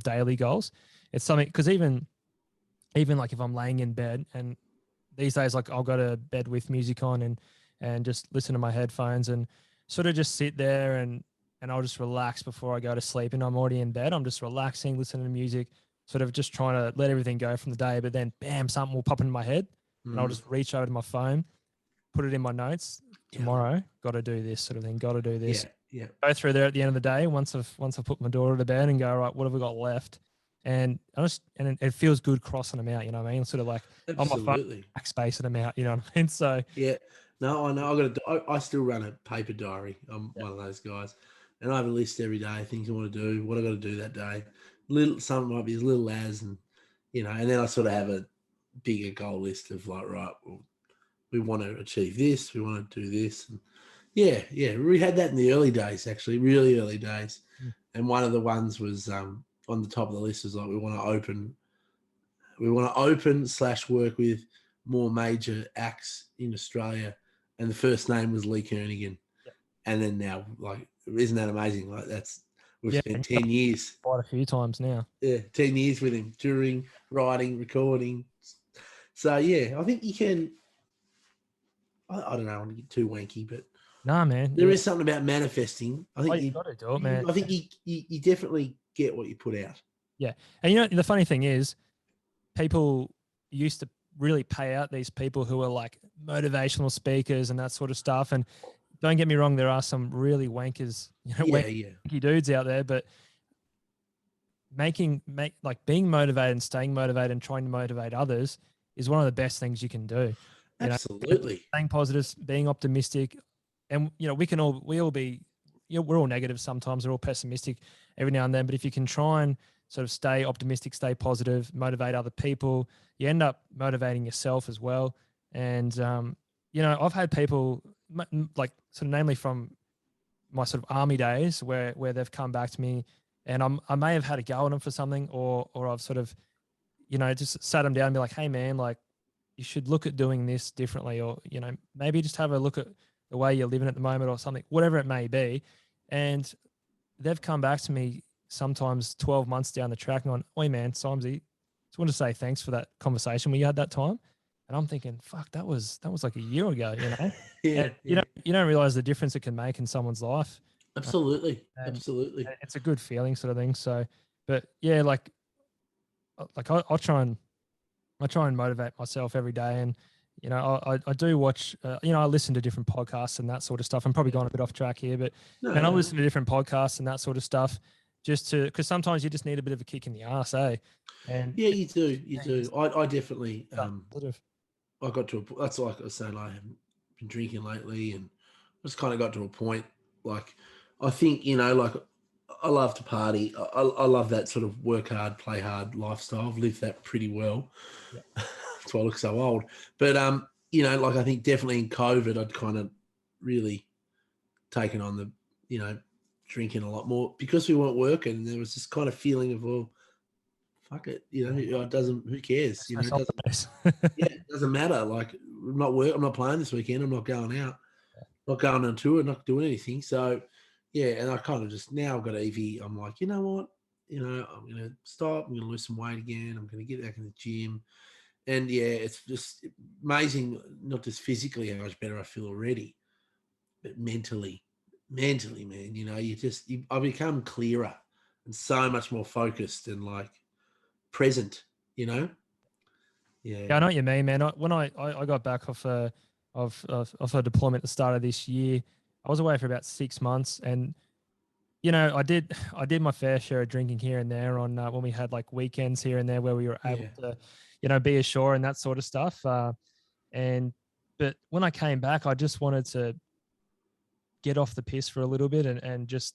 daily goals. It's something, because even like if I'm laying in bed, and these days, like I'll go to bed with music on and just listen to my headphones and sort of just sit there and I'll just relax before I go to sleep. And I'm already in bed. I'm just relaxing, listening to music, sort of just trying to let everything go from the day. But then, bam, something will pop into my head, and I'll just reach over to my phone, put it in my notes. Tomorrow, got to do this sort of thing. Got to do this. Yeah. Go through there at the end of the day. Once I've put my daughter to bed, and go, right, what have we got left? And it feels good crossing them out. You know what I mean? Sort of like on my phone, spacing them out. You know what I mean? So yeah. No, I know. I still run a paper diary. I'm one of those guys, and I have a list every day, things I want to do, what I got to do that day. Some might be as little as, and and then I sort of have a bigger goal list of like, right, well, we want to achieve this, we want to do this, and yeah. We had that in the early days, actually, really early days, and one of the ones was on the top of the list was like, we want to open / work with more major acts in Australia. And the first name was Lee Kernaghan. Yep. And then now, like, isn't that amazing? Like, we've spent 10 years. Quite a few times now. Yeah, 10 years with him, touring, writing, recording. So, yeah, I think you can, I don't know, I want to get too wanky, but nah, man, there is something about manifesting. I think you got to do it, man. I think you definitely get what you put out. Yeah. And the funny thing is, people used to really pay out these people who are like motivational speakers and that sort of stuff. And don't get me wrong, there are some really wankers, wanky dudes out there, but being motivated and staying motivated and trying to motivate others is one of the best things you can do. Absolutely. Staying positive, being optimistic. And, we're all negative sometimes. We're all pessimistic every now and then. But if you can try and sort of stay optimistic, stay positive, motivate other people, you end up motivating yourself as well. And, I've had people like sort of namely from my sort of army days where they've come back to me, and I may have had a go at them for something, or I've sort of, just sat them down and be like, hey man, like you should look at doing this differently, or, maybe just have a look at the way you're living at the moment or something, whatever it may be. And they've come back to me sometimes 12 months down the track and gone, oi man, Symesy, just want to say thanks for that conversation when you had that time. And I'm thinking, fuck, that was like a year ago, Yeah. You don't realize the difference it can make in someone's life. Absolutely. Absolutely. It's a good feeling sort of thing. So, but yeah, like I try and motivate myself every day. And, I do watch, I listen to different podcasts and that sort of stuff. I'm probably going a bit off track here, but I listen to different podcasts and that sort of stuff because sometimes you just need a bit of a kick in the ass, eh? And yeah, you do. I definitely, I got to that's like I was saying, I haven't been drinking lately, and I just kind of got to a point, like, I think, like, I love to party. I love that sort of work hard, play hard lifestyle. I've lived that pretty well. Yeah. That's why I look so old. But, like, I think definitely in COVID, I'd kind of really taken on the, drinking a lot more because we weren't working. There was this kind of feeling of, well, fuck it, it doesn't, who cares? It doesn't matter. Like, I'm not playing this weekend. I'm not going out, not going on tour, not doing anything. So, yeah, and I kind of just, now I've got Evie, I'm like, you know what? I'm going to stop. I'm going to lose some weight again. I'm going to get back in the gym. And, yeah, it's just amazing, not just physically how much better I feel already, but mentally, man, I become clearer and so much more focused and, like, present, Yeah. Yeah, I know what you mean, man. When I got back off a deployment at the start of this year, I was away for about 6 months, and I did my fair share of drinking here and there on when we had like weekends here and there where we were able to be ashore and that sort of stuff. But when I came back, I just wanted to get off the piss for a little bit and just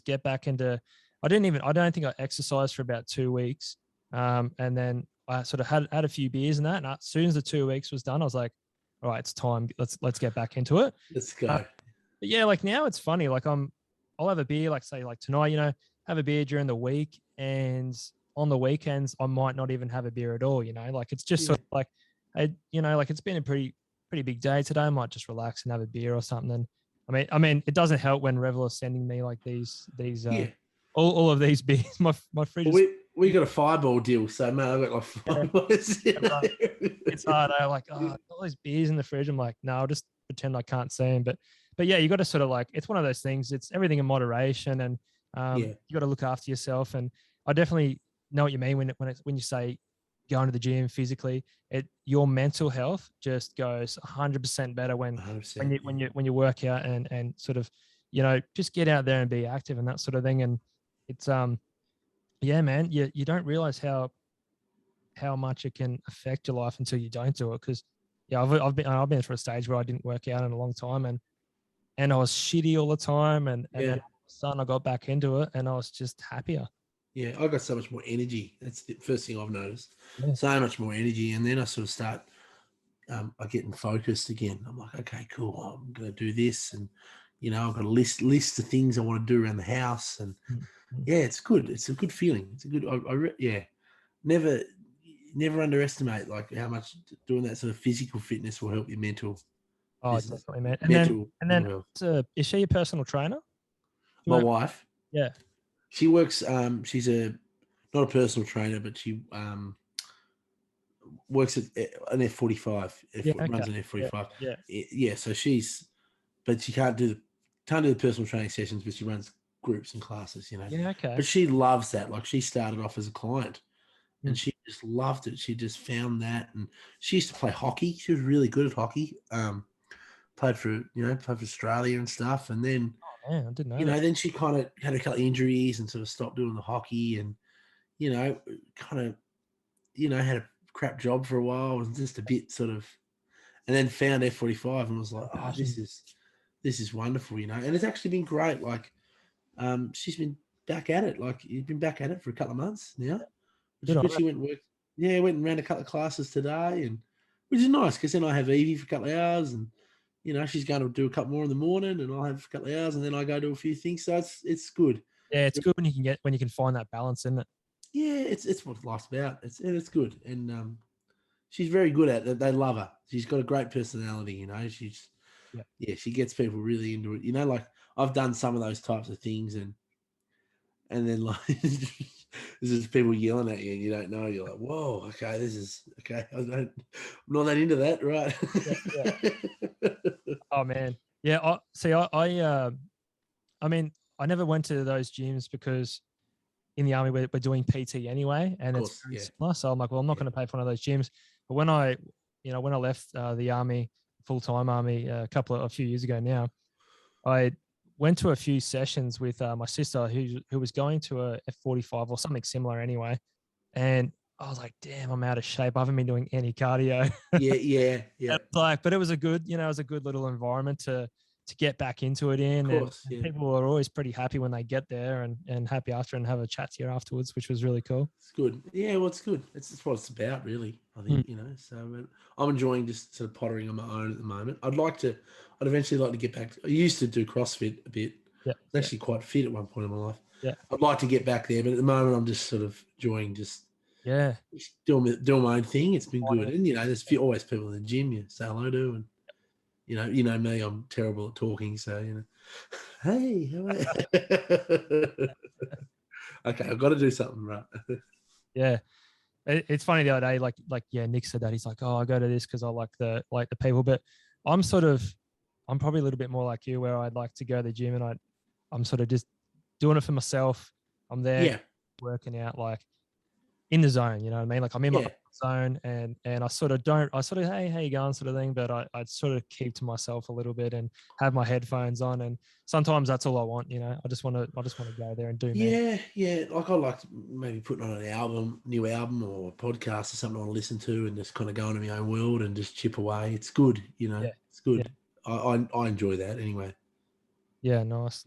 get back into I don't think I exercised for about 2 weeks. And then I sort of had a few beers and that. And as soon as the 2 weeks was done, I was like, all right, it's time. Let's get back into it. Let's go. But yeah, like now it's funny. Like I'll have a beer, like say like tonight, have a beer during the week, and on the weekends I might not even have a beer at all. Like it's just sort of like, like it's been a pretty big day today. I might just relax and have a beer or something. And I mean, it doesn't help when Revel is sending me like these all of these beers. My fridge. Well, we got a Fireball deal, so man, I got like 5 bars. It's hard. Like, all these beers in the fridge. I'm like, no, I'll just pretend I can't see them. But yeah, you got to sort of like, it's one of those things. It's everything in moderation, and you got to look after yourself. And I definitely know what you mean when you say going to the gym physically. Your mental health just goes 100% better when you work out and sort of, just get out there and be active and that sort of thing. And it's yeah, man, you don't realize how much it can affect your life until you don't do it. Because I've been through a stage where I didn't work out in a long time, and I was shitty all the time, and then all of a sudden I got back into it and I was just happier. Yeah, I got so much more energy. That's the first thing I've noticed. Yeah. So much more energy, and then I sort of start I getting focused again. I'm like, okay, cool, I'm gonna do this, and I've got a list of things I want to do around the house, and yeah, it's good. It's a good feeling. It's a good. Never underestimate like how much doing that sort of physical fitness will help your mental. Oh, definitely, man. And then is she a personal trainer? My wife. Yeah. She works. She's not a personal trainer, but she works at an F.45. Runs an F.45. Yeah. So but she can't do the personal training sessions, but she runs groups and classes. Yeah. Okay. But she loves that. Like, she started off as a client, and she just loved it. She just found that, and she used to play hockey. She was really good at hockey. Played for Australia and stuff, and then I didn't know. Then she kind of had a couple of injuries and sort of stopped doing the hockey, and had a crap job for a while, and just a bit sort of, and then found F.45 and was like, oh, this is wonderful, and it's actually been great. Like, she's been back at it. Like, you've been back at it for a couple of months now, which is good. She went and ran a couple of classes today, and which is nice, because then I have Evie for a couple of hours, and she's going to do a couple more in the morning, and I'll have a couple of hours, and then I go do a few things. So it's good. Yeah, it's good when you can find that balance, isn't it? Yeah, it's what life's about. It's good, and she's very good at it. They love her. She's got a great personality. She gets people really into it. Like, I've done some of those types of things, and then like there's just people yelling at you, and you don't know. You're like, whoa, okay, this is okay. I'm not that into that, right? Yeah. Oh man, yeah. I mean, I never went to those gyms because in the army we're doing PT anyway, and it's very similar. So I'm like, well, I'm not going to pay for one of those gyms. But when I left the army, full-time army, a few years ago now, I went to a few sessions with my sister who was going to a F.45 or something similar anyway, and I was like, damn, I'm out of shape. I haven't been doing any cardio. Yeah. But it was a good, little environment to get back into it in. Of course, and people are always pretty happy when they get there and happy after and have a chat to you afterwards, which was really cool. It's good. Yeah, well, it's good. It's what it's about, really, I think, So I'm enjoying just sort of pottering on my own at the moment. I'd eventually like to get back. I used to do CrossFit a bit. Yeah. I was actually quite fit at one point in my life. Yeah. I'd like to get back there, but at the moment I'm just sort of enjoying just doing my own thing. It's been good. And, there's always people in the gym you say hello to, and you know me, I'm terrible at talking, so hey, how are you? Okay, I've got to do something, right? Yeah, it's funny the other day, like Nick said that he's like, oh, I go to this because I like the people, but I'm probably a little bit more like you, where I'd like to go to the gym and I'm sort of just doing it for myself. I'm there working out, like in the zone, you know what I mean? Like, I'm in my zone, and I sort of, hey, how you going, sort of thing, but I sort of keep to myself a little bit and have my headphones on, and sometimes that's all I want, I just want to go there and do like, I like maybe putting on an new album or a podcast or something I want to listen to, and just kind of go into my own world and just chip away. It's good, it's good. I enjoy that anyway. Yeah, nice.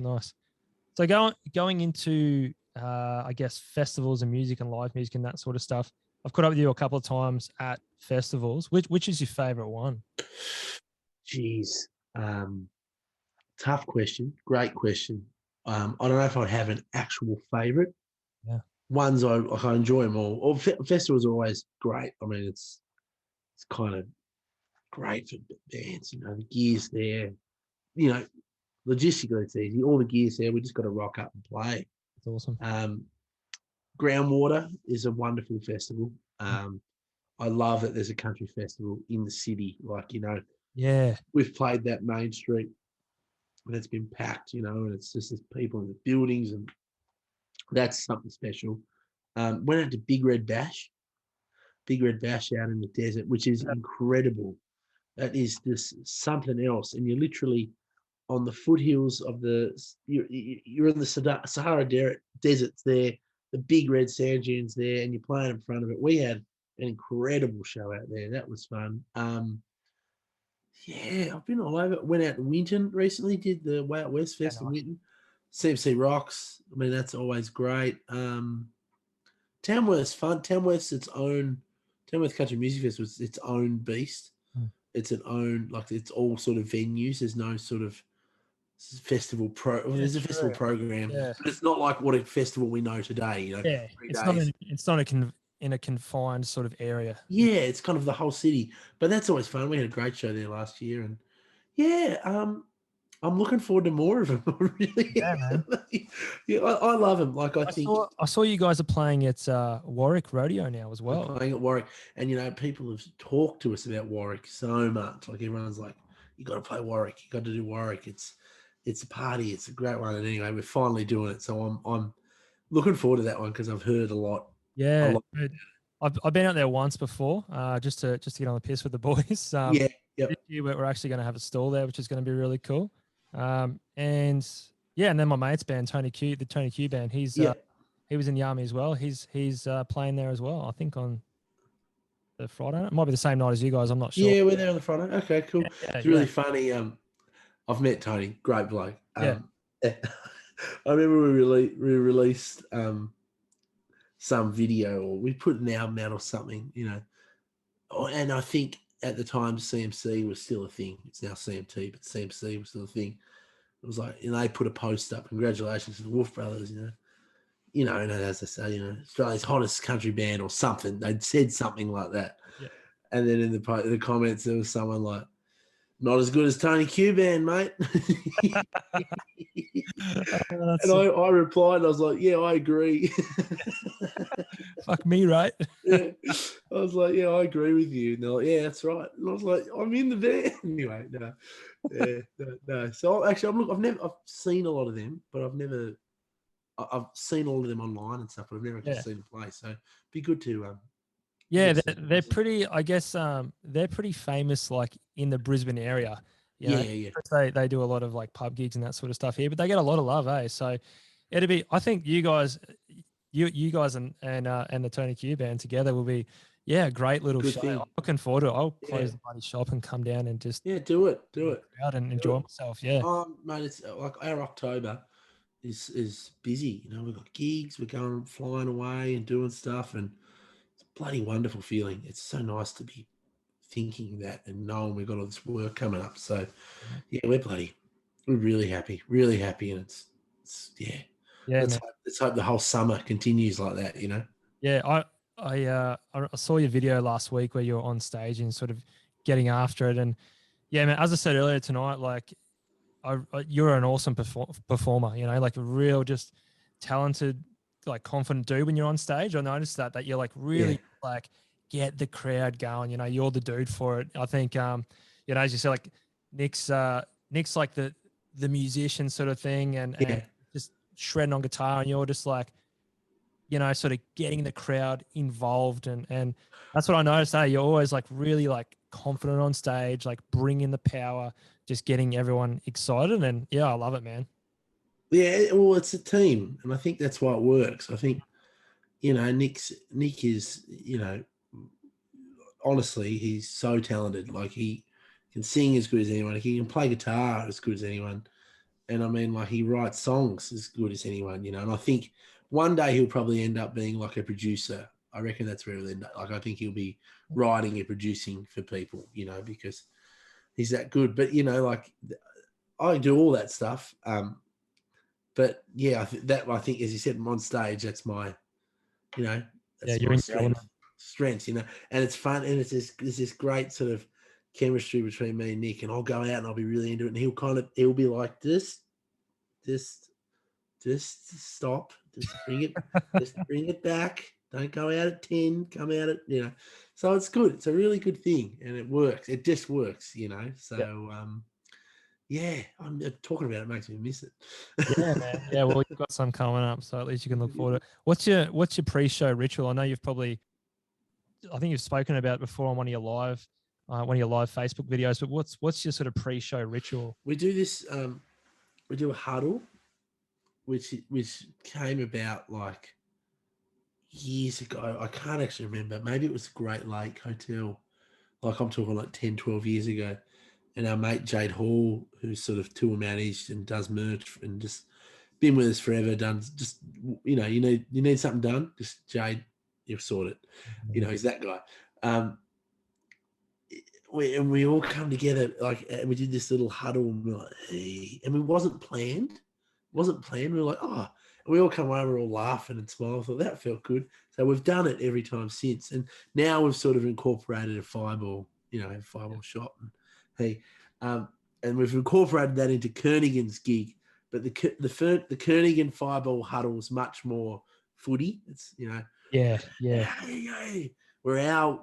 So going into I guess, festivals and music and live music and that sort of stuff. I've caught up with you a couple of times at festivals. Which is your favorite one? Jeez. Tough question. Great question. I don't know if I'd have an actual favourite. Yeah. Ones I enjoy them all. Or festivals are always great. I mean, it's kind of great for bands. You know, the gear's there. You know, logistically it's easy. All the gear's there. We just got to rock up and play. It's awesome. Groundwater is a wonderful festival. I love that there's a country festival in the city. Like, you know, Yeah. we've played that Main Street and it's been packed, you know, and it's just there's people in the buildings, and that's something special. Went out to Big Red Bash out in the desert, which is incredible. That is just something else. And you're literally on the foothills of you're in the Sahara deserts there, the big red sand dunes there, and you're playing in front of it. We had an incredible show out there. That was fun. Yeah, I've been all over. Went out to Winton recently, did the Way Out West Fest in Winton. CMC rocks. I mean, that's always great. Tamworth's fun. Tamworth Country Music Festival is its own beast. It's an own, like, it's all sort of venues. There's no sort of festival there's a festival program, but it's not like what a festival we know today. You know, it's not in a confined sort of area. Yeah, it's kind of the whole city, but that's always fun. We had a great show there last year, and yeah, I'm looking forward to more of them. Really, man. Yeah, I love them. Like, I saw you guys are playing at Warwick Rodeo now as well. We're playing at Warwick, and you know, people have talked to us about Warwick so much. Like, everyone's like, "You got to play Warwick. You got to do Warwick. It's a party. It's a great one." And anyway, we're finally doing it, so I'm looking forward to that one because I've heard a lot. Yeah, I've been out there once before, just to get on the piss with the boys. This year we're actually going to have a stall there, which is going to be really cool. And then my mate's band, the Tony Q band, he was in the army as well. He's playing there as well. I think on the Friday night. It might be the same night as you guys. I'm not sure. Yeah, we're there on the Friday. Okay, cool. It's really funny. I've met Tony, great bloke. I remember we released some video, or we put an album out or something, you know. And I think at the time CMC was still a thing. It's now CMT, but CMC was still a thing. It was like, and they put a post up, congratulations to the Wolfe brothers, you know, and as I say, you know, Australia's hottest country band or something. They'd said something like that. Yeah. And then in the comments, there was someone like, "Not as good as Tony Q band, mate." And I replied, and I was like, "Yeah, I agree." Fuck me, right? Yeah. I was like, "Yeah, I agree with you." And they're like, "Yeah, that's right." And I was like, "I'm in the band." Anyway, no. Yeah, no. So I've seen a lot of them, but I've seen all of them online and stuff, but I've never actually seen them play. So it'd be good to they're pretty, I guess, they're pretty famous, like, in the Brisbane area. Yeah. They do a lot of, like, pub gigs and that sort of stuff here, but they get a lot of love, eh? So I think you guys and the Tony Q band together will be, a great little good show. thing. I'm looking forward to it. I'll close the bloody shop and come down and just do it out and enjoy myself. Yeah. Mate, it's like our October is busy. You know, we've got gigs, we're going flying away and doing stuff, and it's a bloody wonderful feeling. It's so nice to be thinking that and knowing we've got all this work coming up. So we're really happy, and it's let's hope the whole summer continues like that, you know. Yeah, I saw your video last week where you're on stage and sort of getting after it, and man, as I said earlier tonight, like, you're an awesome performer, you know, like a real just talented, like, confident dude when you're on stage. I noticed that you're like really like get the crowd going, you know, you're the dude for it. I think, you know, as you said, like Nick's like the musician sort of thing, and just shredding on guitar, and you're just like, you know, sort of getting the crowd involved, and that's what I noticed. You're always like really like confident on stage, like bringing the power, just getting everyone excited, and I love it, man. Yeah, well, it's a team, and I think that's why it works. I think, you know, Nick is, you know, honestly, he's so talented. Like, he can sing as good as anyone. He can play guitar as good as anyone. And I mean, like, he writes songs as good as anyone, you know. And I think one day he'll probably end up being like a producer. I reckon that's where he'll end up. Like, I think he'll be writing and producing for people, because he's that good. But, like, I do all that stuff. But yeah, I think, as you said, I'm on stage, that's my, that's you're my in your element. strengths, and it's fun, and there's this great sort of chemistry between me and Nick, and I'll go out and I'll be really into it, and he'll be like, just stop, just bring it back. Don't go out at 10, come out at, so it's good. It's a really good thing, and it works. It just works, so, yeah, I'm talking about it makes me miss it. Yeah, man. Yeah, well, you've got some coming up, so at least you can look forward to it. What's your pre-show ritual? I know I think you've spoken about it before on one of your live Facebook videos, but what's your sort of pre-show ritual? We do this. We do a huddle, which came about like years ago. I can't actually remember. Maybe it was the Great Lake Hotel. Like, I'm talking like 10, 12 years ago. And our mate Jade Hall, who's sort of tour managed and does merch and just been with us forever, done just, you need something done, just Jade, you'll sort it. He's that guy. We all come together, like, and we did this little huddle, and we're like, hey, and it wasn't planned. We were like, oh, and we all come over all laughing and smiling. I thought that felt good. So we've done it every time since. And now we've sort of incorporated a fireball, a fireball shot. And hey, and we've incorporated that into Kernighan's gig. But the Kernighan fireball huddle is much more footy. It's, Yeah. hey. Where our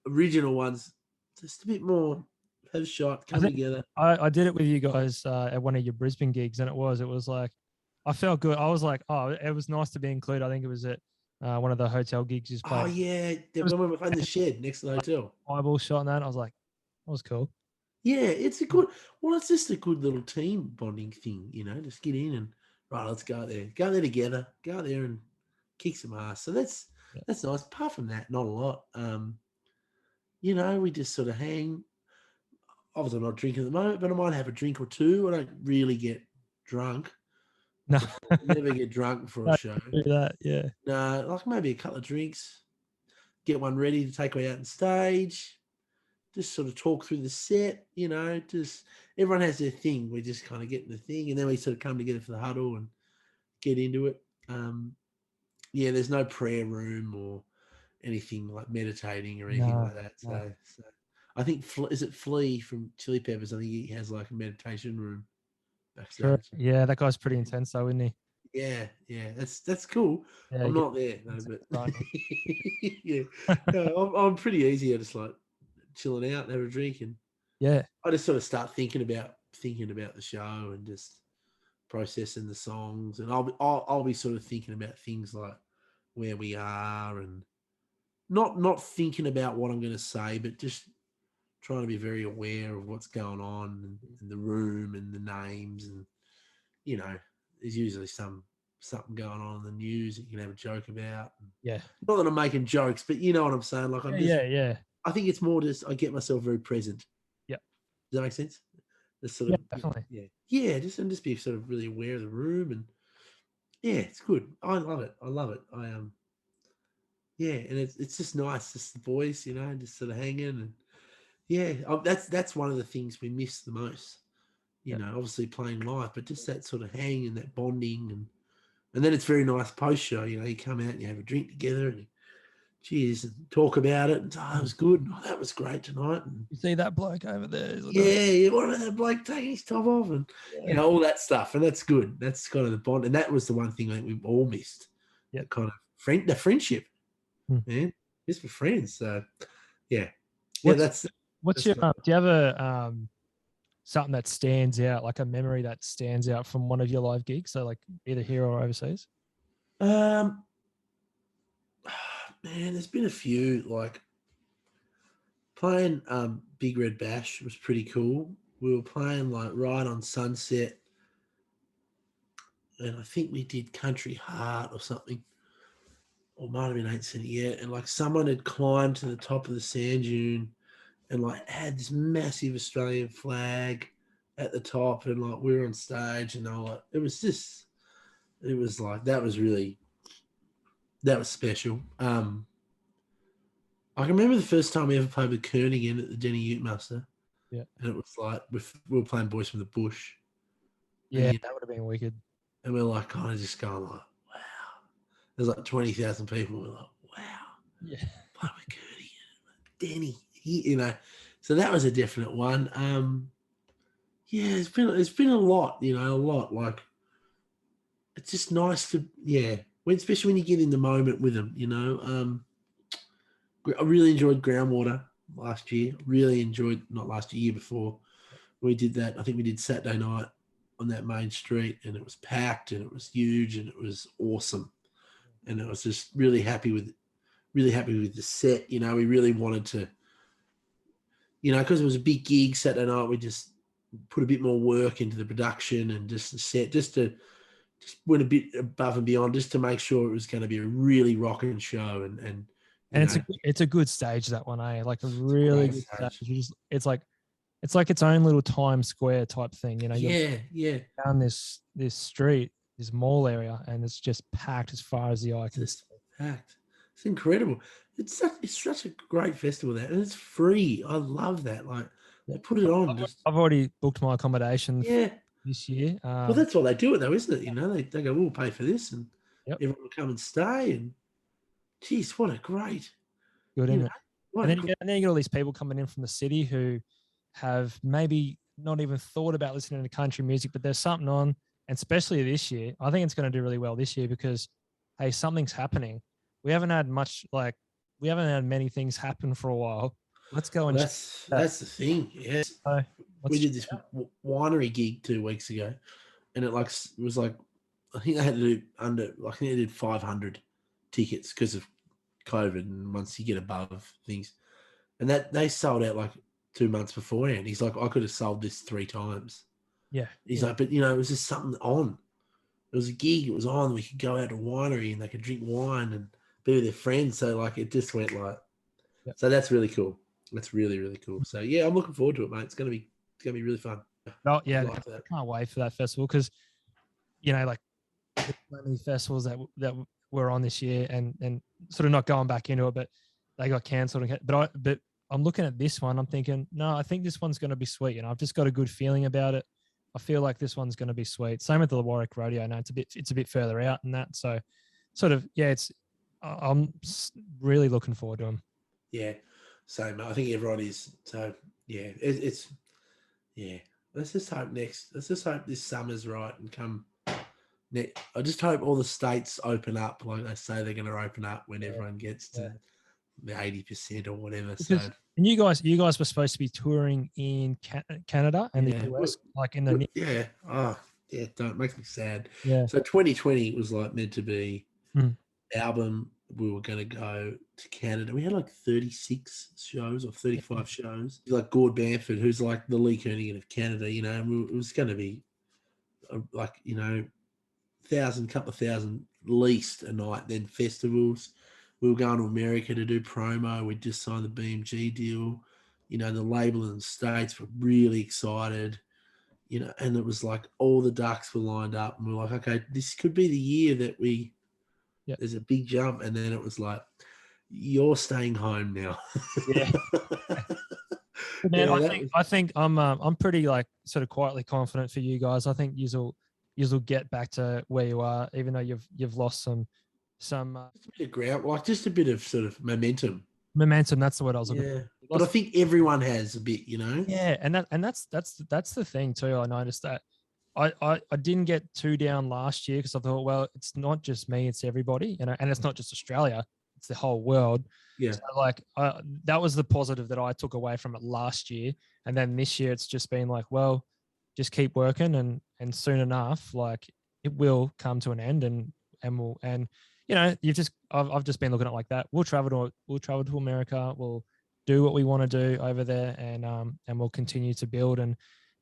original ones, just a bit more have a shot, come together. I did it with you guys at one of your Brisbane gigs, and it was like, I felt good. I was like, oh, it was nice to be included. I think it was at one of the hotel gigs you played. Oh yeah, when we were in the shed next to the hotel. Eyeball shot and that. I was like, that was cool. Yeah, it's it's just a good little team bonding thing, just get in and right, let's go there together, go out there and kick some ass. So that's nice. Apart from that, not a lot. We just sort of hang. Obviously, I'm not drinking at the moment, but I might have a drink or two. I don't really get drunk. No, I never get drunk for a show. Do that, yeah. No, like maybe a couple of drinks. Get one ready to take me out on stage. Just sort of talk through the set, just everyone has their thing. We just kind of get in the thing, and then we sort of come together for the huddle and get into it. There's no prayer room or anything like meditating or anything like that. So I think, is it Flea from Chili Peppers? I think he has like a meditation room backstage. Sure. Yeah, that guy's pretty intense though, isn't he? Yeah, that's cool. Yeah, I'm not there though, but yeah, I'm pretty easy. I just like chilling out and have a drink, and I just sort of start thinking about the show and just processing the songs, and I'll be sort of thinking about things like where we are, and not thinking about what I'm going to say, but just trying to be very aware of what's going on in the room and the names, and there's usually something going on in the news that you can have a joke about. Yeah, not that I'm making jokes, but you know what I'm saying. Like, I'm yeah. I think it's more just I get myself very present. Yeah. Does that make sense? Definitely. Yeah. Just be sort of really aware of the room, and it's good. I love it. And it's just nice, just the boys, just sort of hanging, and that's one of the things we miss the most. Obviously playing live, but just that sort of hang and that bonding, and then it's very nice post show. You come out and you have a drink together and cheers and talk about it. And it was good. Oh, that was great tonight. And you see that bloke over there? Yeah. What about that bloke taking his top off and all that stuff? And that's good. That's kind of the bond. And that was the one thing that we've all missed. Yeah, kind of the friendship, man. Just for friends. So yeah. Do you have a something that stands out, like a memory that stands out from one of your live gigs? So like either here or overseas? Man, there's been a few, like playing Big Red Bash was pretty cool. We were playing like right on Sunset, and I think we did Country Heart or something, or might have been Ain't Seen It Yet, and like someone had climbed to the top of the sand dune and like had this massive Australian flag at the top, and like we were on stage, and they were like, it was like that was really that was special. I can remember the first time we ever played with Kernigan at the Denny Ute Muster. Yeah. And it was like we were playing Boys from the Bush. Yeah, and, that would have been wicked. And we're like kind of just going like, wow. There's like 20,000 people. We're like, wow. Yeah. Play with Kernigan, Denny. So that was a definite one. Yeah, it's been a lot. A lot. Like, it's just nice to especially when you get in the moment with them. I really enjoyed Groundwater last year. Really enjoyed, not last year, before. We did that. I think we did Saturday night on that main street, and it was packed, and it was huge, and it was awesome. And I was just really happy with the set. We really wanted to, because it was a big gig Saturday night, we just put a bit more work into the production and just the set, just went a bit above and beyond, just to make sure it was going to be a really rocking show. And it's a good stage, that one, eh? Like a really good stage. It's like its own little Times Square type thing, Yeah. Down this street, this mall area, and it's just packed as far as the eye can see. Packed. It's incredible. It's such a great festival there, and it's free. I love that. Like, they put it on. I've already booked my accommodation this year. Well, that's why they do it, though, isn't it? They go, we'll pay for this, and everyone will come and stay. And geez, what a great, good, isn't it? And then you get all these people coming in from the city who have maybe not even thought about listening to country music, but there's something on, and especially this year, I think it's going to do really well this year because, hey, something's happening. We haven't had many things happen for a while. Let's go and that's the thing. Yes, we did this winery gig 2 weeks ago, and it was like, I think they had to do they did 500 tickets because of COVID, and once you get above things, and that they sold out like 2 months beforehand. He's like, I could have sold this 3 times. Yeah. He's like, but it was just something on. It was a gig. It was on. We could go out to a winery and they could drink wine and be with their friends. So like, it just went like, so that's really cool. That's really, really cool. So yeah, I'm looking forward to it, mate. It's gonna be really fun. Oh yeah, I can't wait for that festival because, like, there's many festivals that were on this year and sort of not going back into it, but they got cancelled. But I'm looking at this one. I'm thinking, no, I think this one's going to be sweet. I've just got a good feeling about it. I feel like this one's going to be sweet. Same with the Warwick Rodeo. No, it's a bit further out than that. So, sort of, I'm really looking forward to them. Yeah, same. I think everyone is. So yeah, Let's just hope this summer's right and come. I just hope all the states open up like they say they're going to open up when everyone gets to the 80% or whatever. Because, and you guys were supposed to be touring in Canada and the US, like in the it makes me sad. Yeah. So 2020 was like meant to be album. We were going to go to Canada. We had like 36 shows or 35 shows. Like Gord Bamford, who's like the Lee Kernigan of Canada, and it was going to be couple of thousand least a night. Then festivals. We were going to America to do promo. We just signed the BMG deal. The label in the States were really excited. And it was like all the ducks were lined up, and we were like, okay, this could be the year that there's a big jump. And then it was like, you're staying home now. Yeah. Man, I think I'm pretty like sort of quietly confident for you guys. I think you'll get back to where you are, even though you've lost some just a bit of ground, like just a bit of sort of momentum. Momentum, that's the word I was looking for. But I think everyone has a bit, Yeah, and that's the thing too. I noticed that I didn't get too down last year because I thought, well, it's not just me, it's everybody, and it's not just Australia, it's the whole world. Yeah. So like that was the positive that I took away from it last year, and then this year it's just been like, well, just keep working, and soon enough, like it will come to an end, and I've just been looking at it like that. We'll travel to America. We'll do what we want to do over there, and we'll continue to build. And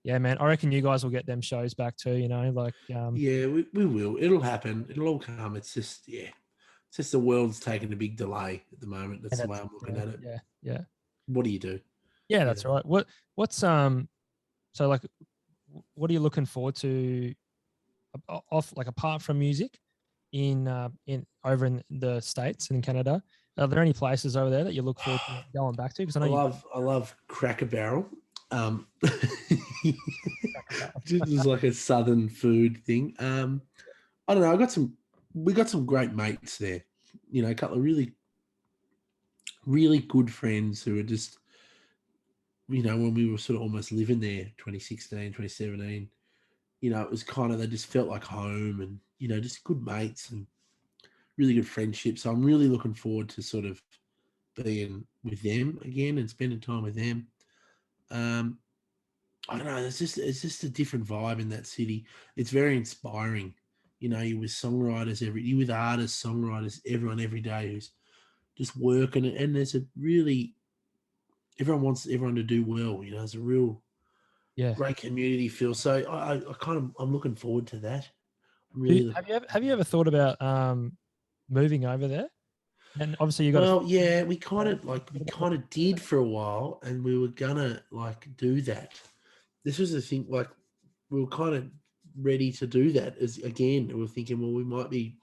yeah, man, I reckon you guys will get them shows back too. we will. It'll happen. It'll all come. It's just it's just the world's taking a big delay at the moment. That's the way I'm looking at it. Yeah. What do you do? Yeah, that's right. What's so like, what are you looking forward to off, like, apart from music, in over in the States and in Canada? Are there any places over there that you look forward to going back to? Because I love Cracker Barrel. It was like a southern food thing. I don't know. We got some great mates there. You know, a couple of really, really good friends who are just, you know, when we were sort of almost living there, 2016, 2017, you know, it was kind of, they just felt like home and, you know, just good mates and really good friendships. So I'm really looking forward to sort of being with them again and spending time with them. I don't know. It's just a different vibe in that city. It's very inspiring. You know, you with songwriters you with artists, songwriters, everyone every day who's just working, and there's a really everyone wants everyone to do well. You know, there's a real great community feel. So I kind of I'm looking forward to that. Really. Have you ever thought about moving over there? And obviously you got. Well, yeah, we kind of did for a while, and we were gonna like do that. This was the thing, like we were kind of ready to do that. As again, we were thinking, well, we might be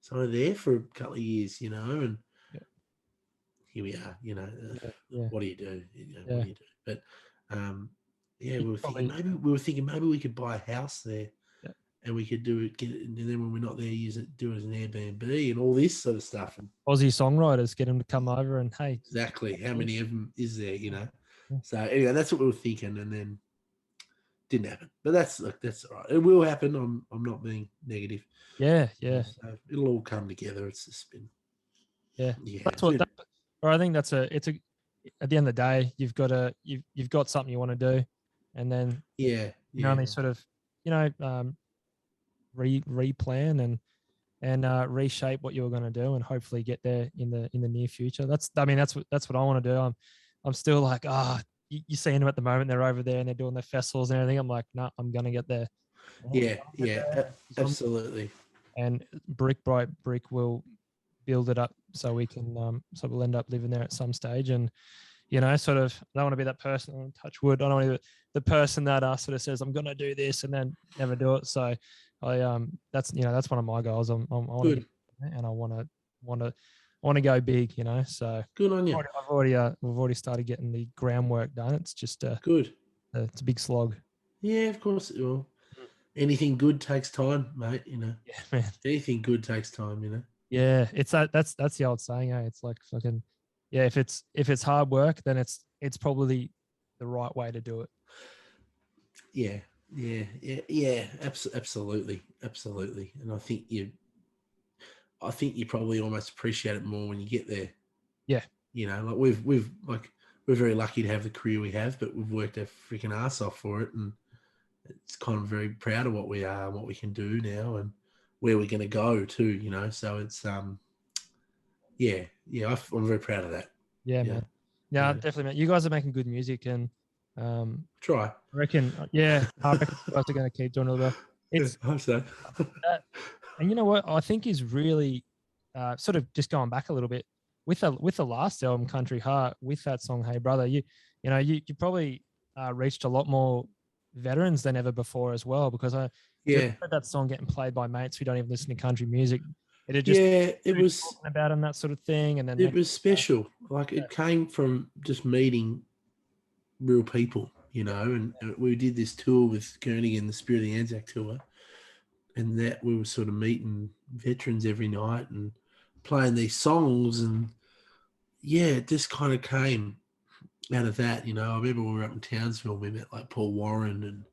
sort of there for a couple of years, you know, and here we are. You know, what do you do? You know, what do you do? But yeah, we were thinking maybe we could buy a house there. And we could get it, and then when we're not there, do it as an Airbnb and all this sort of stuff. And Aussie songwriters, get them to come over and hey. Exactly. How many of them is there, you know? So anyway, that's what we were thinking, and then didn't happen. But that's all right. It will happen. I'm not being negative. Yeah. So it'll all come together. It's just been. Yeah. That's what. Or I think it's a. At the end of the day, you've got something you want to do, and then you only sort of replan and reshape what you were going to do, and hopefully get there in the near future. That's what I want to do. I'm still like, you're seeing them at the moment. They're over there and they're doing their festivals and everything. I'm like, no, I'm going to get there. Absolutely. And brick by brick, we'll build it up so we can, so we'll end up living there at some stage. And, you know, sort of, I don't want to be that person, touch wood. I don't want to be the person that sort of says, I'm going to do this and then never do it. So that's one of my goals. I want to, and I want to go big, you know. So good on you. We've already started getting the groundwork done. It's just good. It's a big slog. Yeah, of course it will. Anything good takes time, mate. You know. Yeah, man. Anything good takes time, you know. Yeah, it's that's the old saying. It's like fucking, yeah. If it's hard work, then it's probably the right way to do it. Yeah. Absolutely. And I think you probably almost appreciate it more when you get there. Yeah. You know, like we're very lucky to have the career we have, but we've worked our freaking ass off for it, and it's kind of very proud of what we are and what we can do now and where we're going to go too, you know. So it's I'm very proud of that. Yeah, man. Yeah, definitely, man. You guys are making good music, and try. I reckon you guys are going to keep doing it. It's I hope so. And you know what I think is really sort of just going back a little bit with the last album, Country Heart, with that song Hey Brother, you probably reached a lot more veterans than ever before as well, because I heard that song getting played by mates who don't even listen to country music. It was talking about and that sort of thing, and then it was special. Like it came from just meeting real people, you know. And we did this tour with Kernigan, the Spirit of the Anzac tour, and that we were sort of meeting veterans every night and playing these songs, and it just kind of came out of that, you know. I remember when we were up in Townsville, we met like Paul Warren and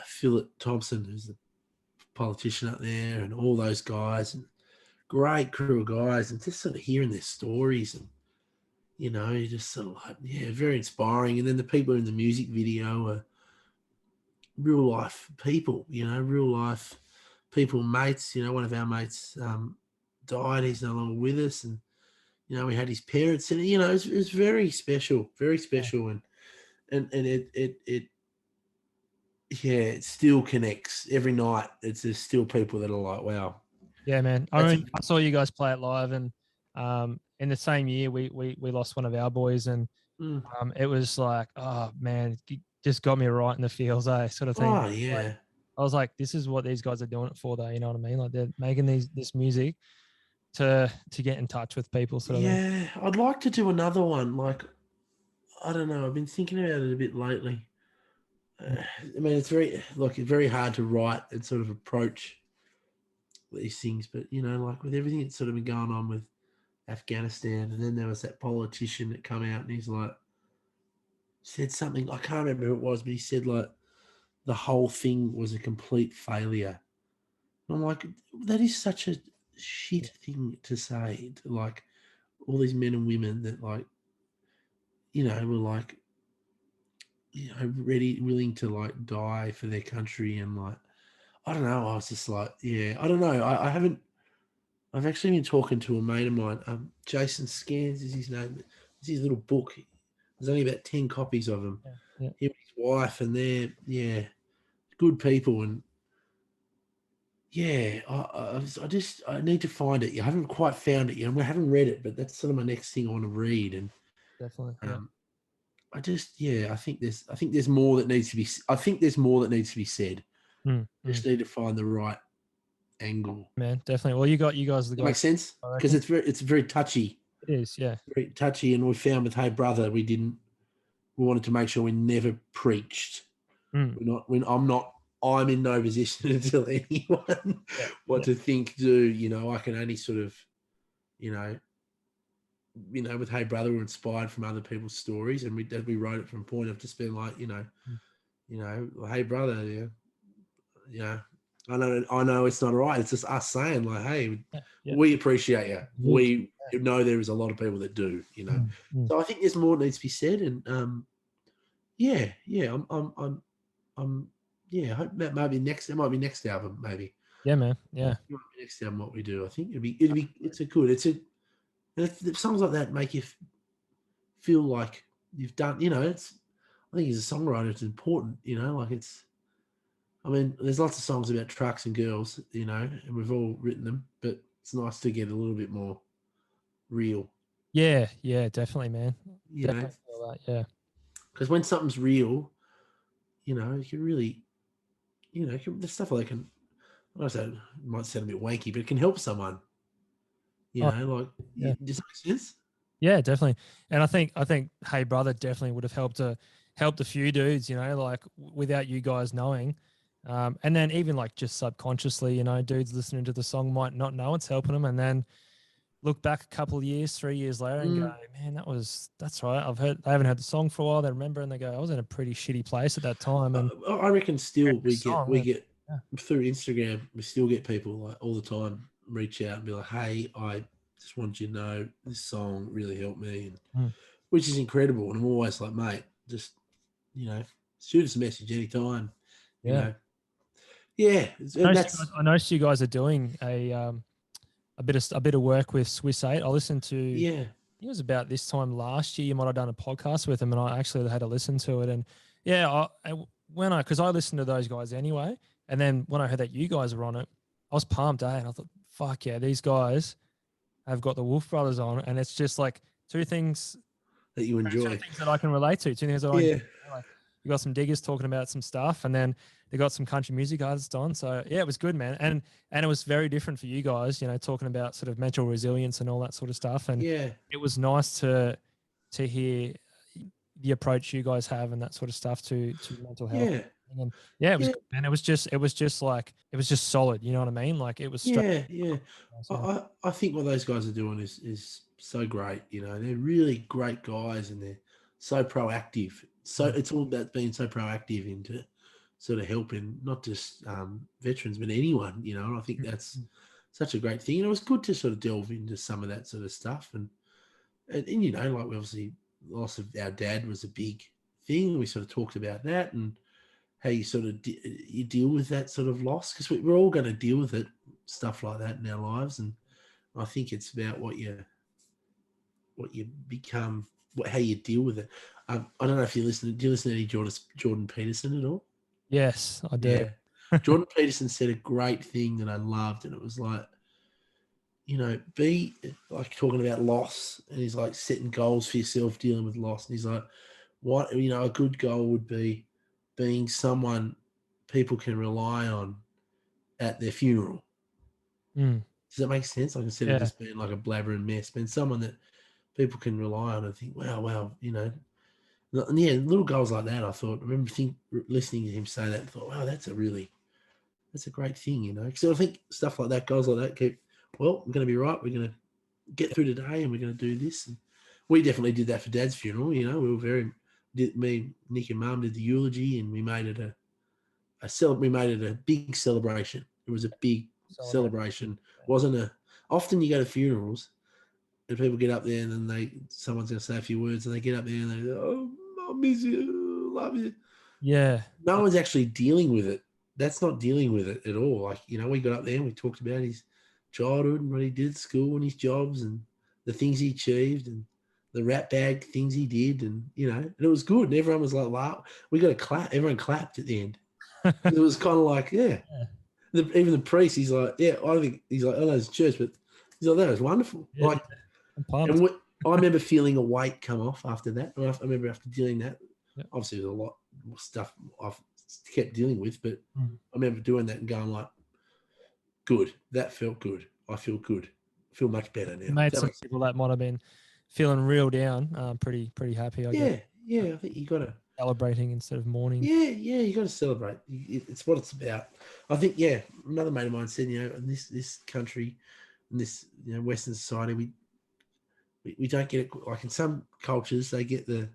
Philip Thompson, who's the politician up there, and all those guys, and great crew of guys, and just sort of hearing their stories, and you know, you just sort of like, very inspiring. And then the people in the music video are real life people, you know, real life people, mates. You know, one of our mates died; he's no longer with us, and you know, we had his parents, and you know, it was very special, and it still connects every night. There's still people that are like, wow. Yeah, man. I saw you guys play it live, and in the same year we lost one of our boys, and it was like, oh man, it just got me right in the feels, sort of thing. Oh yeah. Like, I was like, this is what these guys are doing it for, though. You know what I mean? Like they're making this music to get in touch with people, sort of thing. Yeah, I'd like to do another one. Like, I don't know. I've been thinking about it a bit lately. I mean, it's very hard to write and sort of approach these things, but like with everything that's sort of been going on with Afghanistan, and then there was that politician that come out and he's like said something. I can't remember who it was, but he said like the whole thing was a complete failure. And I'm like, that is such a shit thing to say to like all these men and women that like, were like, willing to like die for their country. And like, I don't know. I was just like, yeah, I don't know. I've actually been talking to a mate of mine. Jason Scans is his name. It's his little book. There's only about 10 copies of him. Yeah. Him and his wife, and they're good people. And yeah, I need to find it. I haven't quite found it yet. I haven't read it, but that's sort of my next thing I want to read. And Definitely. Yeah. I think there's more that needs to be. I think there's more that needs to be said. Just need to find the right angle. Man, definitely. Well, you guys. That makes sense because it's very touchy. It is, yeah. Very touchy, and we found with Hey Brother, we wanted to make sure we never preached. I'm in no position to tell anyone what to think, do. I can only sort of, with Hey Brother, we're inspired from other people's stories, and we wrote it from a point of just being like, Hey Brother, I know it's not right. It's just us saying like, hey, we appreciate you. We know there is a lot of people that do, So I think there's more that needs to be said, and I hope that might be next. It might be next album, maybe. Yeah, man. Yeah. Next album, what we do, I think songs like that make you feel like you've done. I think as a songwriter, it's important. Like it's. I mean, there's lots of songs about trucks and girls, and we've all written them, but it's nice to get a little bit more real. Yeah, definitely, man. Definitely feel that, yeah. Because when something's real, you can really, the stuff like does that might sound a bit wanky, but it can help someone. Does that make sense? Yeah, definitely. And I think Hey Brother definitely would have helped a few dudes, like without you guys knowing. And then even like just subconsciously, dudes listening to the song might not know it's helping them, and then look back a couple of years, 3 years later, and go, man, that's right. They haven't heard the song for a while. They remember, and they go, I was in a pretty shitty place at that time. And I reckon still we get through Instagram, we still get people like all the time reach out and be like, hey, I just want you to know this song really helped me, and, which is incredible. And I'm always like, mate, just shoot us a message anytime. I noticed you guys are doing a bit of work with Swiss 8. I listened to. Yeah. It was about this time last year. You might have done a podcast with them, and I actually had to listen to it. And because I listened to those guys anyway, and then when I heard that you guys were on it, I was pumped, and I thought, fuck yeah, these guys have got the Wolfe Brothers on, and it's just like two things that you enjoy, two things that I can relate to, two things that I enjoy. Like, you got some diggers talking about some stuff, and then they got some country music artists on. So yeah, it was good, man. And it was very different for you guys, talking about sort of mental resilience and all that sort of stuff. And it was nice to hear the approach you guys have and that sort of stuff to mental health. Yeah. And it was good, and it was just solid. You know what I mean? Like it was straight. Yeah. I think what those guys are doing is so great. They're really great guys, and they're so proactive. So it's all about being so proactive into sort of helping not just veterans, but anyone, and I think that's such a great thing. And it was good to sort of delve into some of that sort of stuff. And like we obviously, loss of our dad was a big thing. We sort of talked about that and how you sort of you deal with that sort of loss, because we're all going to deal with it, stuff like that in our lives. And I think it's about what you become, how you deal with it. I don't know if you listen. Do you listen to any Jordan Peterson at all? Yes, I do. Yeah. Jordan Peterson said a great thing that I loved, and it was like, be like talking about loss, and he's like setting goals for yourself, dealing with loss. And he's like, what, a good goal would be being someone people can rely on at their funeral. Does that make sense? Like instead of Yeah. just being like a blabbering mess, being someone that people can rely on and think, wow, you know. And yeah, little goals like that. I remember listening to him say that, and thought, wow, that's a great thing, you know. So I think stuff like that, goals like that, we're going to be right. We're going to get through today, and we're going to do this. And we definitely did that for Dad's funeral. You know, we were me, Nick, and Mum did the eulogy, and we made it a big celebration. It was a big celebration. Yeah. Often you go to funerals and people get up there and then someone's going to say a few words and they get up there and they go, oh, I miss you, love you. Yeah. No one's actually dealing with it. That's not dealing with it at all. Like, you know, we got up there and we talked about his childhood and what he did at school and his jobs and the things he achieved and the rat bag things he did. And, you know, and it was good. And everyone was like, wow, we got to clap. Everyone clapped at the end. It was kind of like, yeah. Even the priest, he's like, yeah, I don't think, he's like, oh, that's church, but he's like, that was wonderful. Yeah, like, I remember feeling a weight come off after that. I remember after dealing that, obviously there's a lot more stuff I've kept dealing with, but I remember doing that and going like, good. That felt good. I feel good. I feel much better now. Made some people that might have been feeling real down. Pretty happy. I guess. Yeah. I think you got to celebrating instead of mourning. Yeah. You got to celebrate. It's what it's about. I think. Yeah. Another mate of mine said, you know, in this country, in this Western society, we don't get it. Like in some cultures, they get the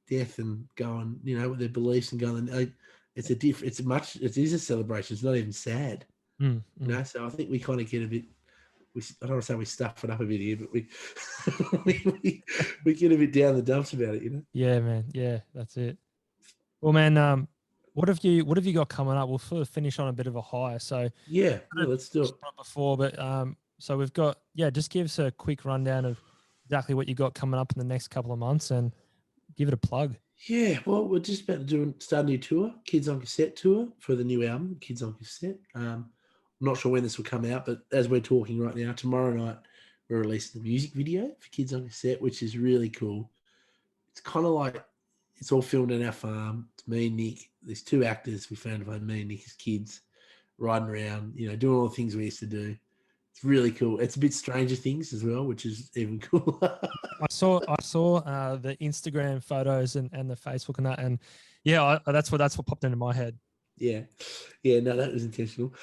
death and going, with their beliefs and going. It is a celebration. It's not even sad. So I think we kind of get a bit. I don't want to say we stuff it up a bit here, but we get a bit down the dumps about it, Yeah, man. Yeah, that's it. Well, man, what have you got coming up? We'll sort of finish on a bit of a high. So yeah, let's do it. Before, but so we've got just give us a quick rundown of exactly what you got coming up in the next couple of months and give it a plug. Yeah, well, we're just about to start a new tour, Kids on Cassette tour for the new album, Kids on Cassette. I'm not sure when this will come out, but as we're talking right now, tomorrow night we're releasing the music video for Kids on Cassette, which is really cool. It's kind of like it's all filmed in our farm. It's me and Nick. There's two actors we found by me and Nick as kids riding around, doing all the things we used to do. It's really cool. It's a bit Stranger Things as well, which is even cooler. I saw the Instagram photos and the Facebook and that, and that's what popped into my head. Yeah, no, that was intentional.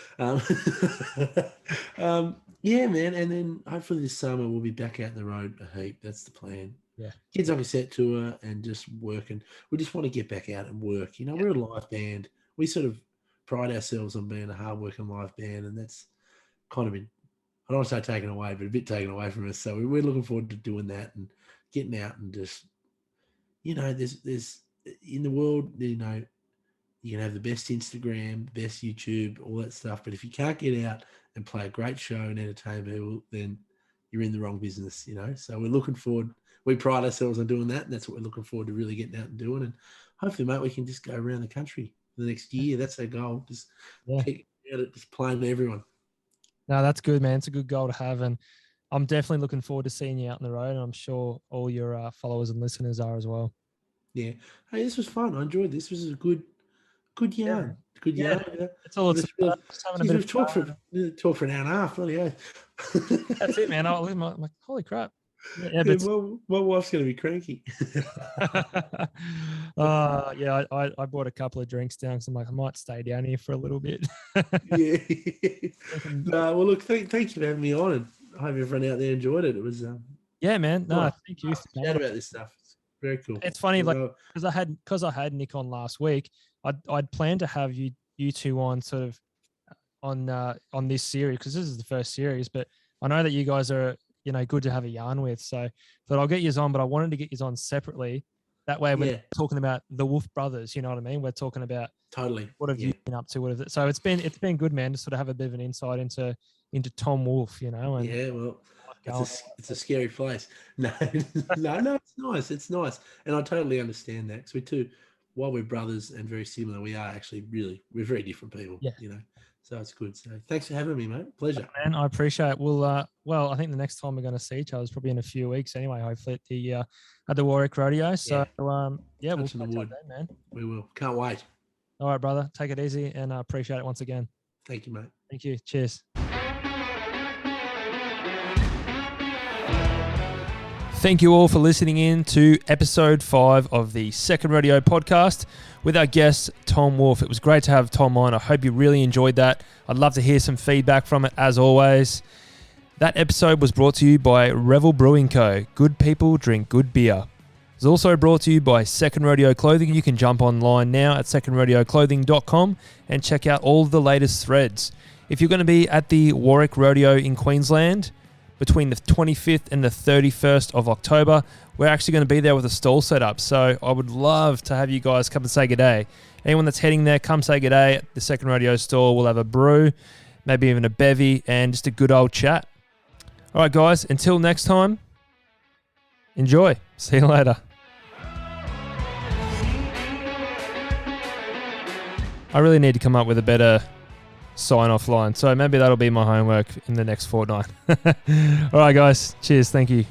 Yeah, man, and then hopefully this summer we'll be back out on the road a heap. That's the plan. Yeah, Kids on Cassette tour and just working. We just want to get back out and work. We're a live band. We sort of pride ourselves on being a hard-working live band, and that's kind of been, I don't want to say taken away, but a bit taken away from us. So we're looking forward to doing that and getting out and just, there's in the world, you can have the best Instagram, best YouTube, all that stuff. But if you can't get out and play a great show and entertain people, then you're in the wrong business, So we're looking forward. We pride ourselves on doing that, and that's what we're looking forward to really getting out and doing. And hopefully, mate, we can just go around the country for the next year. That's our goal. Just keep out it, just playing to everyone. No, that's good, man. It's a good goal to have, and I'm definitely looking forward to seeing you out on the road, and I'm sure all your followers and listeners are as well. Yeah. Hey, this was fun. I enjoyed this. This was a good yarn. Good yarn. That's all it's about. We've talked for an hour and a half. Bloody hell. That's it, man. I'm like, holy crap. My wife's going to be cranky. I bought a couple of drinks down because I'm like, I might stay down here for a little bit. Yeah. No, well, look, thank you for having me on, and I hope everyone out there enjoyed it. It was yeah, man. No, thank you. Chat about this stuff. It's very cool. It's funny, because I had Nick on last week. I'd planned to have you two on sort of on this series because this is the first series, but I know that you guys are good to have a yarn with. So thought I'll get you on, but I wanted to get you on separately. That way we're talking about the Wolfe brothers, you know what I mean? We're talking about totally what have you been up to? So it's been good, man, to sort of have a bit of an insight into Tom Wolfe, And yeah, well, it's a scary place. No, it's nice. It's nice. And I totally understand that because while we're brothers and very similar, we are actually we're very different people, So it's good. So thanks for having me, mate. Pleasure. Man, I appreciate it. Well, I think the next time we're going to see each other is probably in a few weeks anyway, hopefully at the Warwick Rodeo. So, we'll catch up then, man. We will. Can't wait. All right, brother. Take it easy, and I appreciate it once again. Thank you, mate. Thank you. Cheers. Thank you all for listening in to episode 5 of the Second Rodeo podcast with our guest, Tom Wolfe. It was great to have Tom on. I hope you really enjoyed that. I'd love to hear some feedback from it, as always. That episode was brought to you by Revel Brewing Co. Good people drink good beer. It's also brought to you by Second Rodeo Clothing. You can jump online now at secondrodeoclothing.com and check out all the latest threads. If you're going to be at the Warwick Rodeo in Queensland between the 25th and the 31st of October, we're actually going to be there with a stall set up. So I would love to have you guys come and say good day. Anyone that's heading there, come say good day at the Second Rodeo store. We'll have a brew, maybe even a bevy, and just a good old chat. All right, guys, until next time, enjoy. See you later. I really need to come up with a better sign-off line, so maybe that'll be my homework in the next fortnight. All right, guys. Cheers. Thank you.